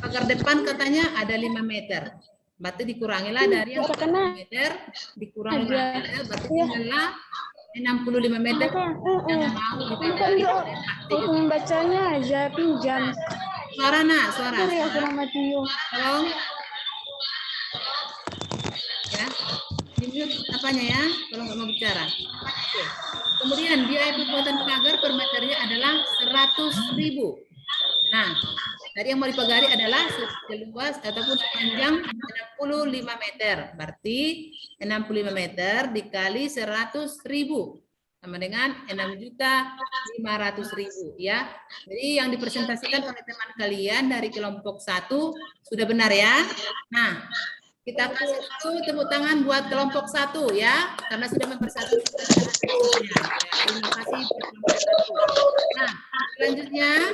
pagar depan katanya ada 5 meter. Berarti dikurangilah dari yang 10 meter, dikurangi 5 meter, berarti tinggallah 65 meter yang mau dipelajari oleh Pak Tejo. Membacanya aja pinjam. Suara, Nak, suara. Tolong. Ya. Dimute apanya ya? Kalau nggak mau bicara. Oke. Kemudian biaya pembuatan pagar per meternya adalah 100.000. Nah, tadi yang mau dipagari adalah seluas ataupun sepanjang 65 meter. Berarti 65 meter dikali 100.000 sama dengan 6.500.000 ya. Jadi yang dipresentasikan oleh teman kalian dari kelompok 1 sudah benar ya. Nah, kita kasih dulu tepuk tangan buat kelompok 1 ya, karena sudah mempersatukan. Terima kasih buat kelompok 1. Nah, selanjutnya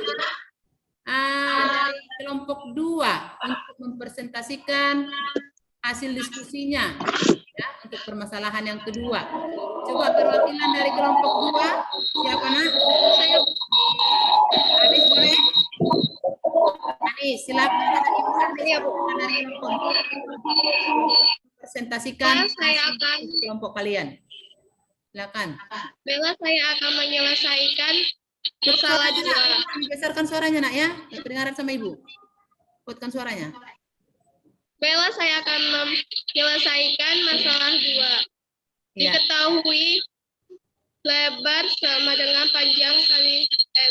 dari kelompok 2 untuk mempresentasikan hasil diskusinya ya, untuk permasalahan yang kedua. Coba perwakilan dari kelompok 2 siapa, Nak? Anis boleh? Anis, silakan dari kelompok 2 presentasikan kelompok kalian. Silakan. Bella, saya akan menyelesaikan masalah 2. Besarkan suaranya, Nak ya. Kedengaran sama Ibu. Kuatkan suaranya. Bella, saya akan menyelesaikan masalah 2. Ya. Diketahui lebar sama dengan panjang kali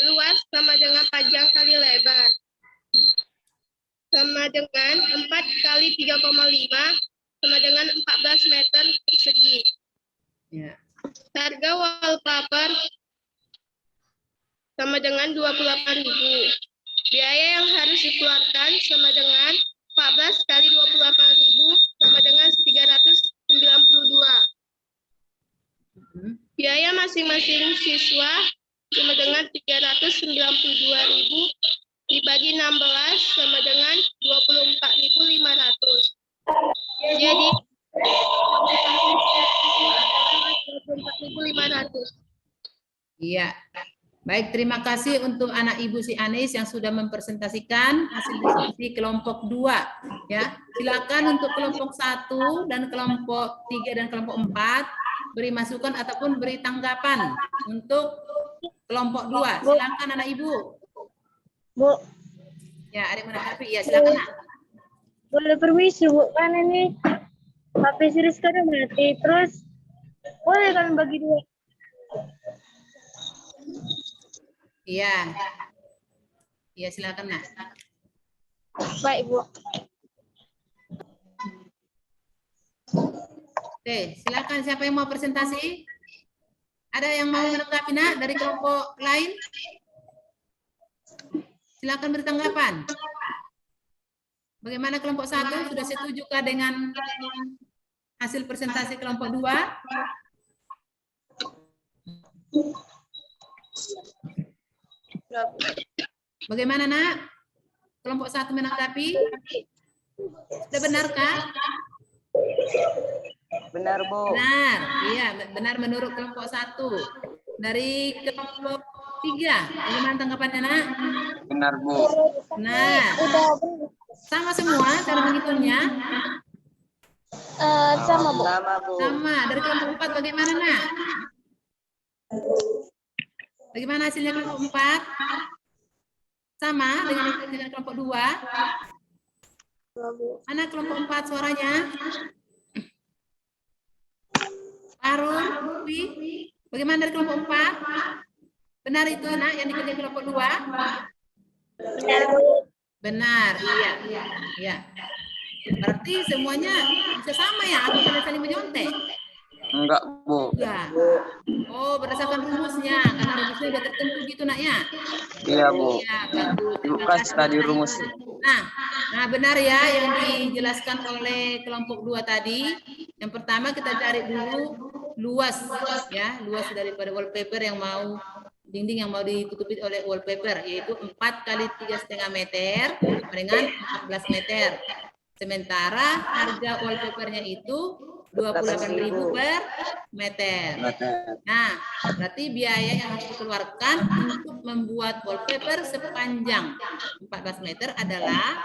luas sama dengan panjang kali lebar. Sama dengan 4 kali 3,5 sama dengan 14 meter persegi. Ya. Harga wallpaper sama dengan 28.000. Biaya yang harus dikeluarkan sama dengan 14 kali 28.000 sama dengan 392. Biaya masing-masing siswa sama dengan 392.000 dibagi 16 sama dengan 24.500. Jadi 24.500. Iya. Baik, terima kasih untuk anak Ibu si Anis yang sudah mempresentasikan hasil diskusi kelompok 2. Ya, silakan untuk kelompok 1 dan kelompok 3 dan kelompok 4 beri masukan ataupun beri tanggapan untuk kelompok 2. Silakan anak Ibu. Bu, Ya, ada yang menanggapi? Ya, silakan, Nak. boleh permisi, Bu. Kan ini HP series kan mati. Terus boleh kami bagi 2. Iya. Iya, silakan, Nak. Baik, Bu. Oke, silakan siapa yang mau presentasi? Ada yang mau menanggapi nak dari kelompok lain? Silakan beri tanggapan. Bagaimana kelompok 1? Sudah setujukah dengan hasil presentasi kelompok 2? Bagaimana nak? Kelompok 1 menanggapi? Sudah benarkah? Benar, Bu. Benar, iya benar menurut kelompok 1. Dari kelompok 3, bagaimana tanggapannya nak? Benar, Bu. Nah, sama semua cara menghitungnya? Sama, Bu. Sama, Bu. Sama. Dari kelompok 4 bagaimana nak? Bagaimana hasilnya kelompok 4? Sama dengan kelompok 2? Mana kelompok 4 suaranya? Arun, Lutfi, bagaimana dari kelompok 4? Benar itu nak yang dikerjakan kelompok 2? Benar, iya. Iya. Berarti semuanya bisa sama ya atau kalian saling menyontek? Enggak, Bu. Enggak. Oh, berdasarkan rumusnya, karena rumusnya sudah tertentu gitu nak ya? Iya, Bu. Iya, bagus. Lukas tadi rumus. Nah benar ya yang dijelaskan oleh kelompok 2 tadi. Yang pertama kita cari dulu luas ya, luas daripada wallpaper yang mau dinding yang mau ditutupi oleh wallpaper, yaitu 4 kali 3,5 meter dengan 14 meter. Sementara harga wallpapernya itu 28.000 per meter. Nah, berarti biaya yang harus dikeluarkan untuk membuat wallpaper sepanjang 14 meter adalah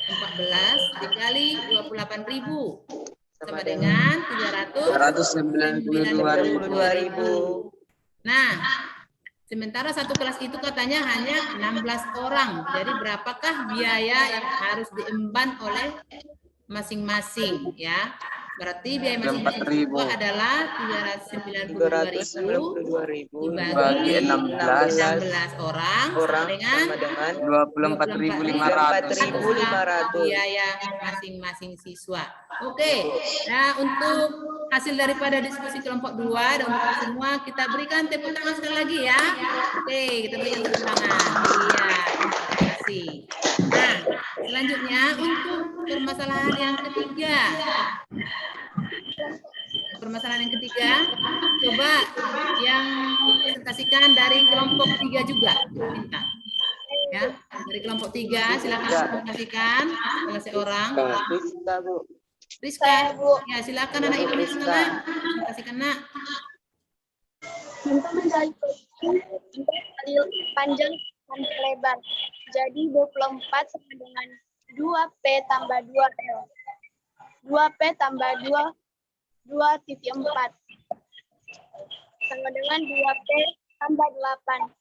14 dikali 28.000 sama dengan 392.000. Nah, sementara satu kelas itu katanya hanya 16 orang. Jadi berapakah biaya yang harus diemban oleh masing-masing ya? Berarti biaya masing-masing itu adalah 392.000 dibagi 16 orang dengan 24.500 biaya masing-masing siswa. Oke. Nah, untuk hasil daripada diskusi kelompok 2 dan untuk semua kita berikan tepuk tangan sekali lagi ya. Oke, kita berikan tepuk tangan. Iya. Terima kasih. Nah, selanjutnya untuk permasalahan yang ketiga. Permasalahan yang ketiga, coba yang presentasikan dari kelompok 3 juga, minta. Ya, dari kelompok 3 silakan presentasikan salah seorang. Rizka, ya silakan anak ibu Rizka, presentasikan nak. Mencari panjang dan lebar. Jadi 24 sama dengan 2P tambah 2L. 2P tambah 2,4 sama dengan 2P tambah 8.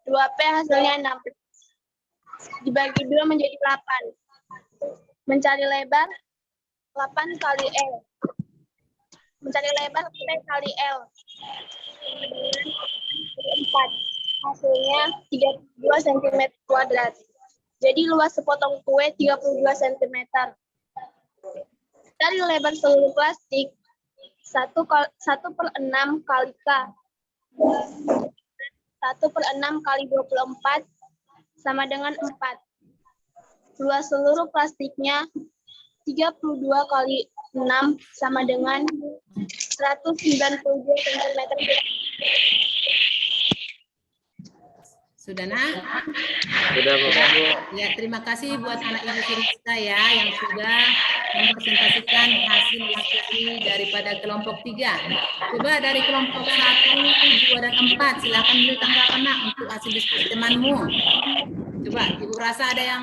2P hasilnya 16. Dibagi 2 menjadi 8. Mencari lebar 8 kali L. Mencari lebar P kali L. 4. Hasilnya 32 cm kuadrat. Jadi luas sepotong kue 32 cm. Dari lebar seluruh plastik 1/6 kali K. 1/6 kali 24 sama dengan 4. Luas seluruh plastiknya 32 kali 6 sama dengan 192 cm. Sudah nak? Sudah, Bu. Ya, terima kasih buat anak ibu Rizka ya yang sudah mempresentasikan hasil diskusi daripada kelompok 3. Coba dari kelompok 1, 2, dan 4 silakan beri tanggapan nak untuk hasil diskusi temanmu. Coba, ibu rasa ada yang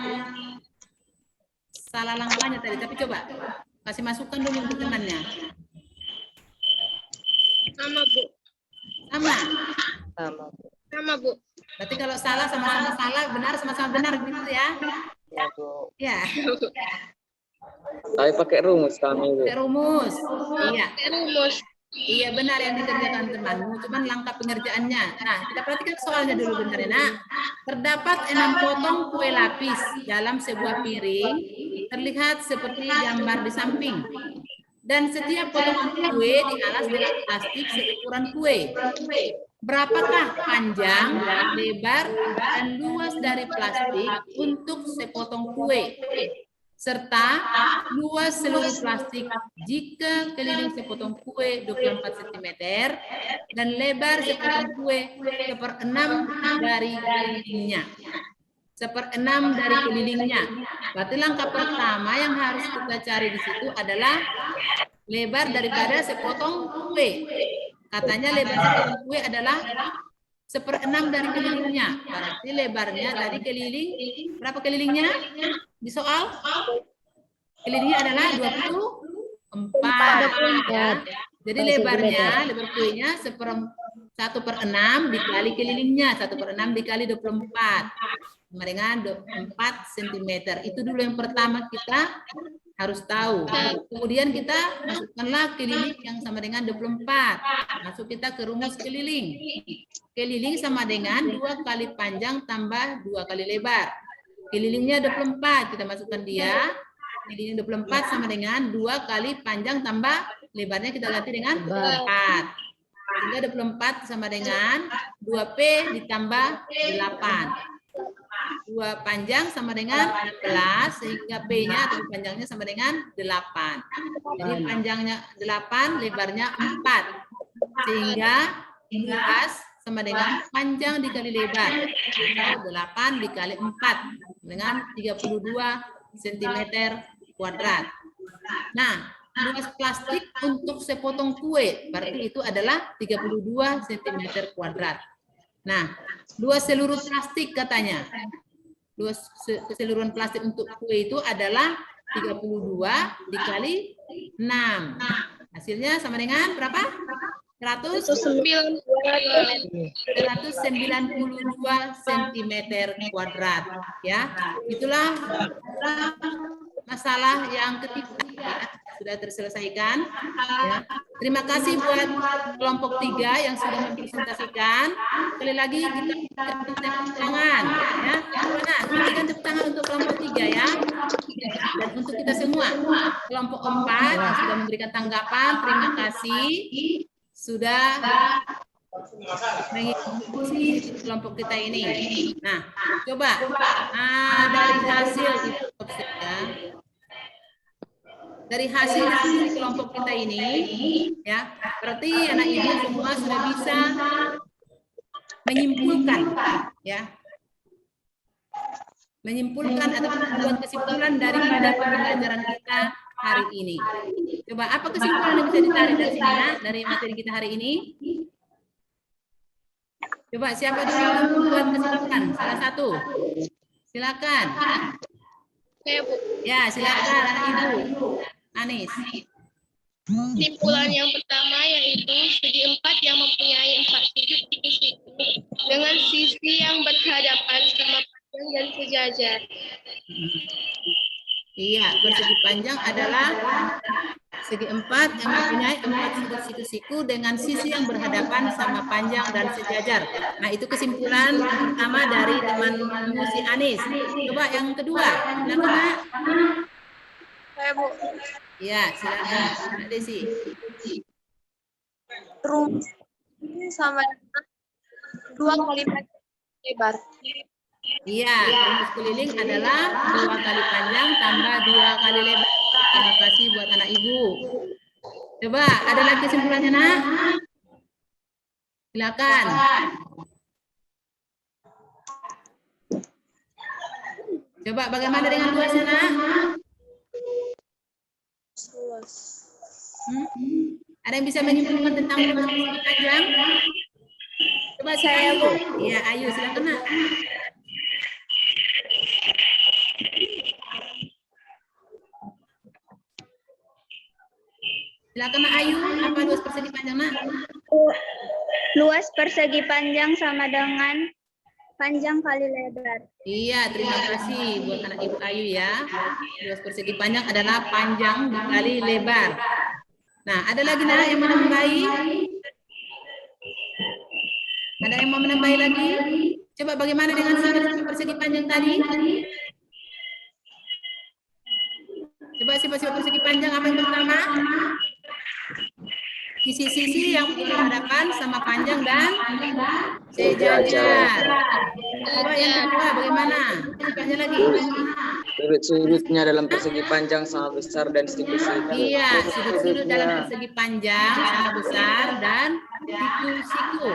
salah langkahnya tadi, tapi coba kasih masukan dulu untuk temannya. Sama, Bu. Sama. Sama, Bu. Berarti kalau salah sama-sama salah, benar sama-sama benar gitu ya? Ya, Bu. Ya. Tapi pakai rumus kami, Bu. Pakai rumus. Iya. Rumus. Iya benar yang dikerjakan temanmu, cuman langkah pengerjaannya. Nah, kita perhatikan soalnya dulu bentar ya, Nak. Terdapat 6 potong kue lapis dalam sebuah piring, terlihat seperti gambar di samping. Dan setiap potongan kue dialas dengan plastik seukuran kue. Berapakah panjang, lebar, dan luas dari plastik untuk sepotong kue? Serta luas seluruh plastik jika keliling sepotong kue 24 cm dan lebar sepotong kue 1/6 dari kelilingnya. 1/6 dari kelilingnya. Berarti langkah pertama yang harus kita cari di situ adalah lebar daripada sepotong kue. Katanya lebar sepotong kue adalah 1/6 dari kelilingnya. Berarti lebarnya dari keliling, berapa kelilingnya? Di soal? Kelilingnya adalah 24. Ya. Jadi lebarnya, lebar kuenya 1/6 dikali kelilingnya. 1/6 dikali 24. Sama dengan 24 cm. Itu dulu yang pertama kita harus tahu. Kemudian kita masukkanlah keliling yang sama dengan 24. Masuk kita ke rumus keliling. Keliling sama dengan 2 kali panjang tambah 2 kali lebar. Kelilingnya 24, kita masukkan dia. Kelilingnya 24 sama dengan 2 kali panjang tambah lebarnya kita ganti dengan 4. Sehingga 24 sama dengan 2P ditambah 8. 2 panjang sama dengan 16, sehingga P-nya atau panjangnya sama dengan 8. Jadi panjangnya 8, lebarnya 4. Sehingga luas sama dengan panjang dikali lebar, atau 8 dikali 4 dengan 32 cm kuadrat. Nah, luas plastik untuk sepotong kue berarti itu adalah 32 cm kuadrat. Nah, luas seluruh plastik katanya. Luas keseluruhan plastik untuk kue itu adalah 32 dikali 6. Hasilnya sama dengan berapa? 192 cm kuadrat. Ya, itulah masalah yang ketiga. Ya, sudah terselesaikan. Ya. Terima kasih buat kelompok 3 yang sudah mempresentasikan. Sekali lagi kita berikan tepuk tangan. Ya. Mana? Berikan tepuk tangan untuk kelompok 3 ya. Dan untuk kita semua. Kelompok 4 yang sudah memberikan tanggapan. Terima kasih sudah mengikuti kelompok kita ini. Nah, coba dari hasil itu ya. Dari hasil kelompok kita ini, ya, berarti anak ibu semua sudah bisa menyimpulkan, ya, menyimpulkan atau membuat kesimpulan daripada pembelajaran kita hari ini. Coba apa kesimpulan yang bisa ditarik dari sini, ya, dari materi kita hari ini? Coba siapa dulu yang membuat kesimpulan? Salah satu, silakan. Ya, silakan anak ibu. Anis. Kesimpulan yang pertama yaitu segi 4 yang mempunyai 4 sudut siku-siku dengan sisi yang berhadapan sama panjang dan sejajar. Iya, persegi panjang adalah segi 4 yang mempunyai 4 sudut siku-siku dengan sisi yang berhadapan sama panjang dan sejajar. Nah, itu kesimpulan yang pertama dari teman si Anis. Coba yang kedua, silakan Nak. Saya Bu. Ya, silakan Mbak Desi. Rumus ini sama dengan 2 kali panjang lebar. Iya, rumus keliling adalah 2 kali panjang tambah 2 kali lebar. Terima kasih buat anak ibu. Coba, ada lagi kesimpulannya, Nak? Silakan. Coba, bagaimana dengan luasnya, Nak? Ada yang bisa menyimpulkan tentang luas persegi panjang? Coba saya, Bu. Iya, ayo silakan, Nak. Silakan, Nak Ayu. Apa luas persegi panjang, Nak? Luas persegi panjang sama dengan panjang kali lebar. Iya, terima kasih buat anak Ibu Ayu ya. Luas persegi panjang adalah panjang dikali lebar. Nah, ada lagi Nak yang mau menambahi? Ada yang mau menambahi lagi? Coba bagaimana dengan segi persegi panjang tadi? Coba Coba sifat-sifat persegi panjang apa yang pertama? Sisi-sisi yang berhadapan sama panjang dan sejajar. Coba yang kedua bagaimana? Sifatnya lagi. Sudut-sudutnya dalam persegi panjang sama besar dan siku-siku. Iya, sudut-sudut dalam persegi panjang sama besar dan siku-siku.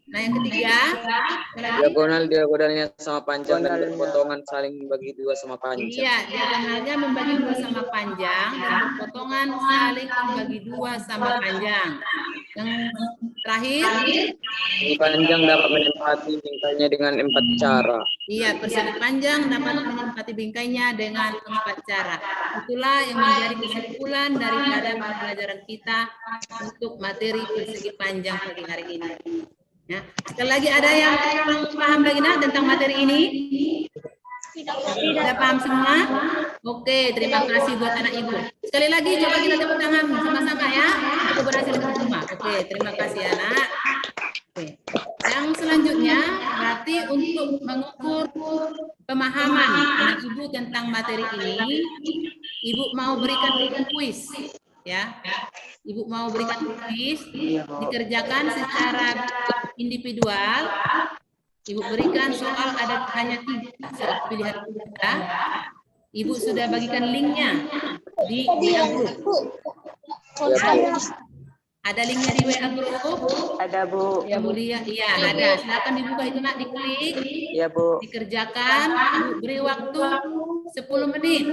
Nah, yang ketiga, apa lagi? Diagonalnya sama panjang dan berpotongan saling membagi dua sama panjang. Iya, diagonalnya membagi dua sama panjang dan berpotongan saling membagi dua sama panjang. Yang terakhir, Persegi panjang dapat menempati bingkainya dengan 4 cara. iya, persegi panjang dapat menempati bingkainya dengan 4 cara. Itulah yang menjadi kesimpulan daripada pembelajaran kita untuk materi persegi panjang pagi hari ini. Ya. Sekali lagi ada yang kurang paham lagi nak tentang materi ini? Sudah paham semua? Oke, terima kasih buat anak ibu. Sekali lagi coba kita tepuk tangan sama-sama ya. Aku berhasil semua. Oke, terima kasih anak. Oke. Yang selanjutnya berarti untuk mengukur pemahaman anak ibu tentang materi ini, ibu mau berikan kuis, ya. Ibu mau berikan kuis, dikerjakan secara individual. Ibu berikan soal ada hanya 3 soal pilihan kita. Ibu sudah bagikan linknya di WA group. Ada linknya di WA group? Ada, Bu. Kemudian iya ada. Silakan dibuka itu nak, diklik, Iya, Bu. dikerjakan. Ibu beri waktu 10 menit.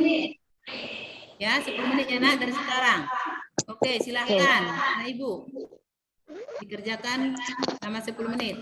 Ya, 10 menit ya nak dari sekarang. Oke, silakan. Nah, Ibu. Dikerjakan selama 10 menit.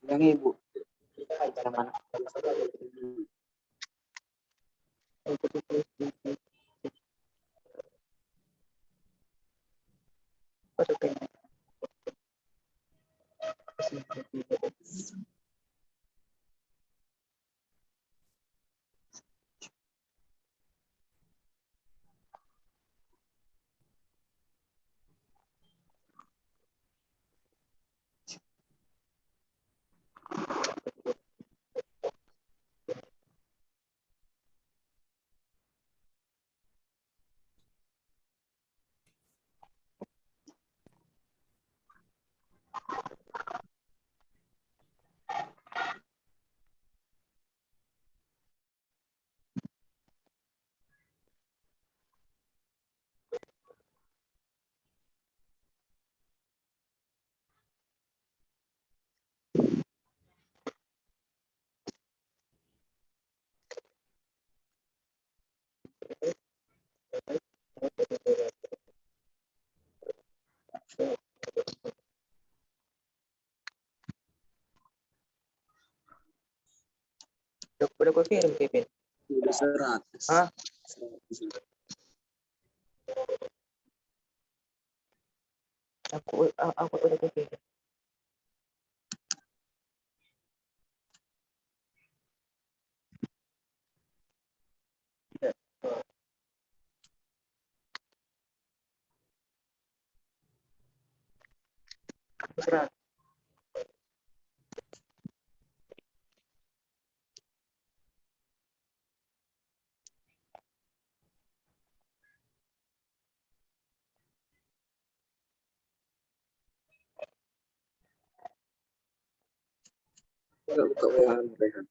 Yang Ibu. Cara mana? kau kirim, Pipin? Udah 100. Hah? 100. Aku udah kau kirim. Berat. Buka WA mereka.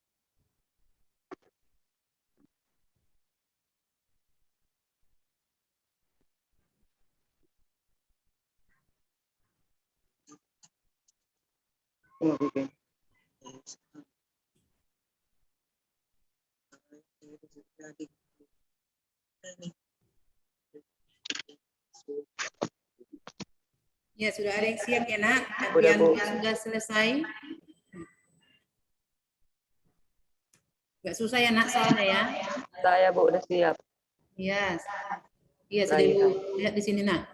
Mau Pipin? Ya, sudah ada yang siap ya, Nak? Udah, Bu. Sudah selesai. Nggak susah ya, Nak, soalnya ya. Saya, Bu, udah siap. Iya. Iya, sudah Ibu lihat di sini, Nak.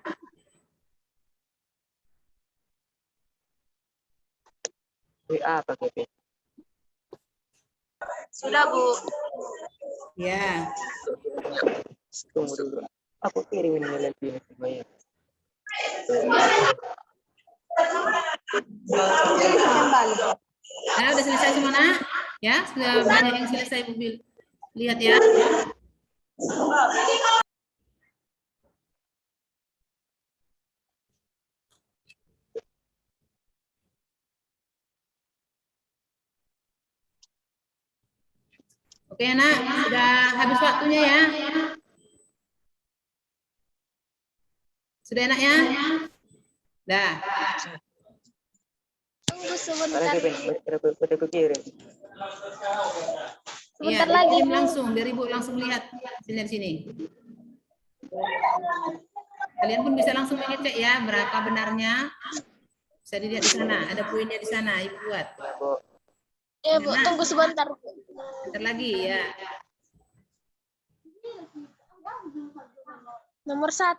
WA apa, Pipin? Sudah, Bu. Ya. Tunggu dulu. Aku kirim ini lagi nih semuanya. Nah, udah selesai semua, Nak? Ya, sudah banyak yang selesai, Bu. Lihat ya. Oke, Nak, sudah habis waktunya ya. Sudah enak ya? Dah. Tunggu sebentar. Udah aku kirim. Iya, Sebentar lagi, dikirim Bu. langsung, biar Ibu langsung lihat sini. Kalian pun bisa langsung mengecek ya berapa benarnya. Bisa dilihat di sana, ada poinnya di sana, Ibu buat. Ya, Bu. Ya, Bu, tunggu sebentar. Bentar lagi ya. Nomor 1.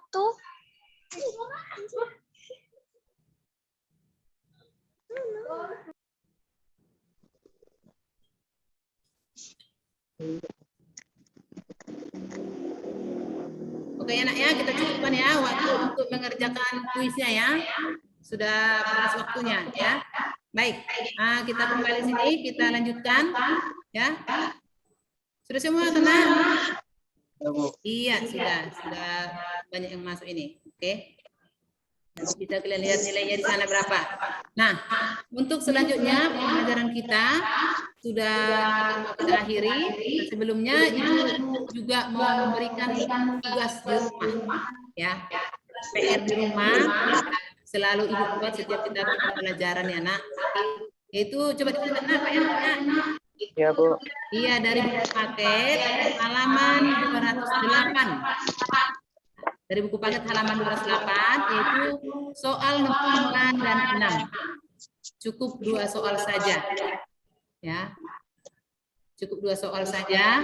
Oke anak ya, kita cukupkan ya waktu untuk mengerjakan kuisnya ya. Sudah pas waktunya ya. Baik, nah, kita kembali sini, kita lanjutkan ya. Sudah semua tenang? Ya, Bu. Iya, sudah banyak yang masuk ini. Oke. Bisa kalian lihat nilainya di sana berapa. Nah, untuk selanjutnya pembelajaran kita sudah kita akhiri. Sebelumnya Ibu juga mau memberikan tugas di rumah, ya. PR di rumah selalu Ibu buat setiap kita pembelajaran ya, Nak. Itu coba dicatat PR-nya. Ya, Bu. Iya, dari buku paket halaman 208. Dari buku paket halaman 208 yaitu soal nomor 9 dan 6. Cukup 2 soal saja. Ya. Cukup 2 soal saja.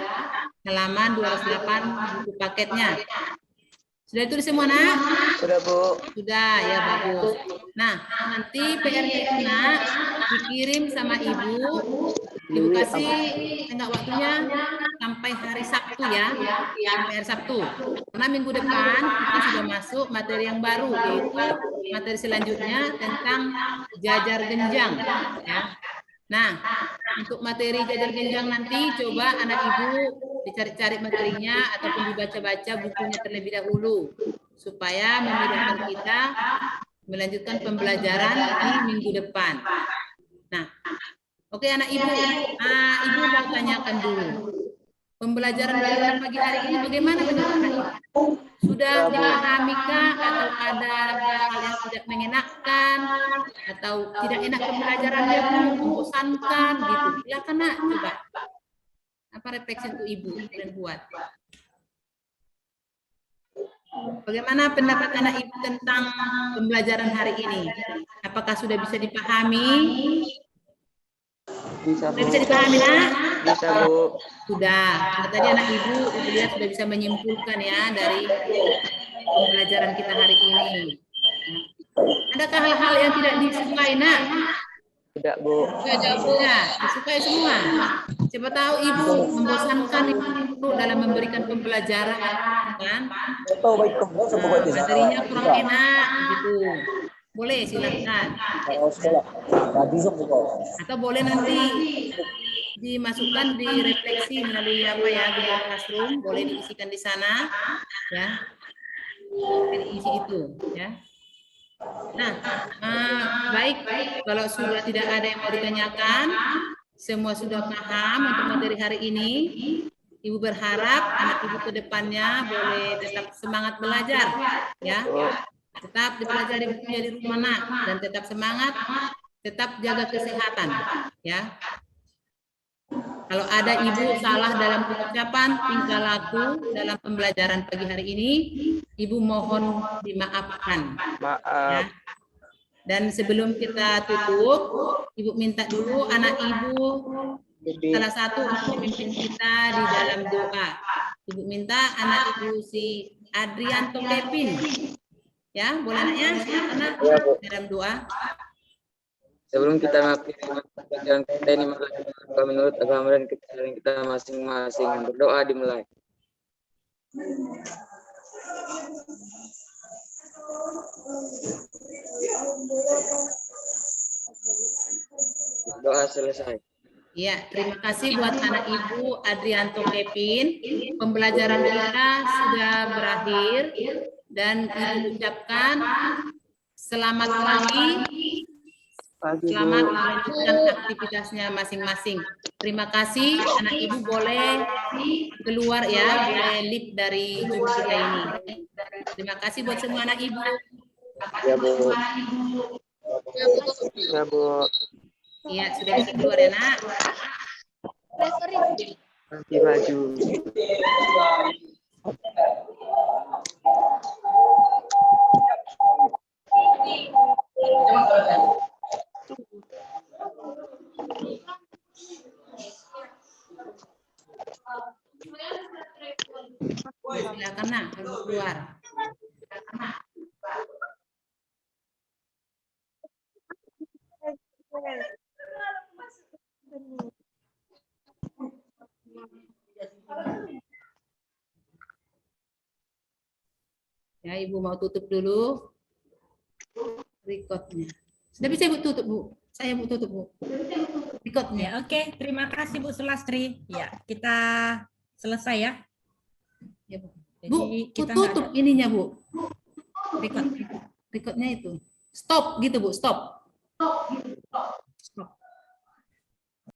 Halaman 208 buku paketnya. Sudah itu semua, Nak? Sudah, Bu. Sudah, ya bagus. Nah, nanti PR-nya itu, Nak, dikirim sama Ibu. Ibu kasih tengah waktunya sampai hari Sabtu ya, sampai hari Sabtu. Karena minggu depan kita sudah masuk materi yang baru, yaitu materi selanjutnya tentang jajar genjang. Ya. Nah, untuk materi jajar genjang nanti coba anak Ibu dicari-cari materinya ataupun dibaca-baca bukunya terlebih dahulu supaya memudahkan kita melanjutkan pembelajaran di minggu depan. Nah, oke anak Ibu, Ibu mau tanyakan dulu. Pembelajaran kita pagi hari ini bagaimana menurut anak Ibu? Sudah dipahamikah atau ada hal yang tidak mengenakan atau tidak enak pembelajarannya, membosankan gitu? Silakan Nak, coba. Apa refleksi untuk Ibu dan buat? Bagaimana pendapat anak Ibu tentang pembelajaran hari ini? Apakah sudah bisa dipahami? Bisa, Bu. Sudah bisa dipahami, Nak? Bisa, Bu. Sudah. Nah, tadi anak ibu lihat sudah bisa menyimpulkan ya dari pembelajaran kita hari ini. Nah, adakah hal-hal yang tidak disukai, Nak? Tidak, Bu. Ya, disukai semua. Siapa tahu ibu membosankan ibu dalam memberikan pembelajaran, kan? Materinya kurang enak, gitu. Boleh silakan. Atau boleh nanti dimasukkan di refleksi melalui apa ya Google Classroom, boleh diisikan di sana, ya. Diisi itu, ya. Nah, baik, kalau sudah tidak ada yang mau ditanyakan, semua sudah paham untuk materi hari ini. Ibu berharap anak ibu ke depannya boleh tetap semangat belajar, ya. Tetap dipelajari bukunya di rumah, Nak, dan tetap semangat, tetap jaga kesehatan, ya. Kalau ada ibu salah dalam pengucapan, tingkah laku dalam pembelajaran pagi hari ini, ibu mohon dimaafkan. Ya. Maaf. Dan sebelum kita tutup, ibu minta dulu anak ibu salah satu untuk memimpin kita di dalam doa. Ibu minta anak ibu si Adrianto Kevin, ya, boleh anaknya silakan Nak, dalam doa. Sebelum kita mengakhiri pelajaran kita ini, mari kita menurut agama dan kepercayaan kita masing-masing berdoa dimulai. Doa selesai. Ya, terima kasih buat anak ibu Adrianto Kevin. Pembelajaran kita sudah berakhir dan ibu ucapkan selamat pagi. Selamat melanjutkan aktivitasnya masing-masing. Terima kasih, anak ibu boleh keluar ya, boleh leave dari Zoom kita ini. Terima kasih buat semua anak ibu. Ya, Bu. Ya, Bu. Iya, sudah bisa keluar ya, Nak. Nanti maju. Silakan, Nak, kalau keluar. Ya, Ibu mau tutup dulu recordnya. Sudah bisa Ibu tutup, Bu? Saya Bu tutup, Bu. Recordnya. Ya, oke. Terima kasih Bu Sulastri. Ya, kita selesai ya. Ya, Bu. Jadi Bu, kita tutup ininya, Bu. Recordnya itu. Stop gitu, Bu. Stop.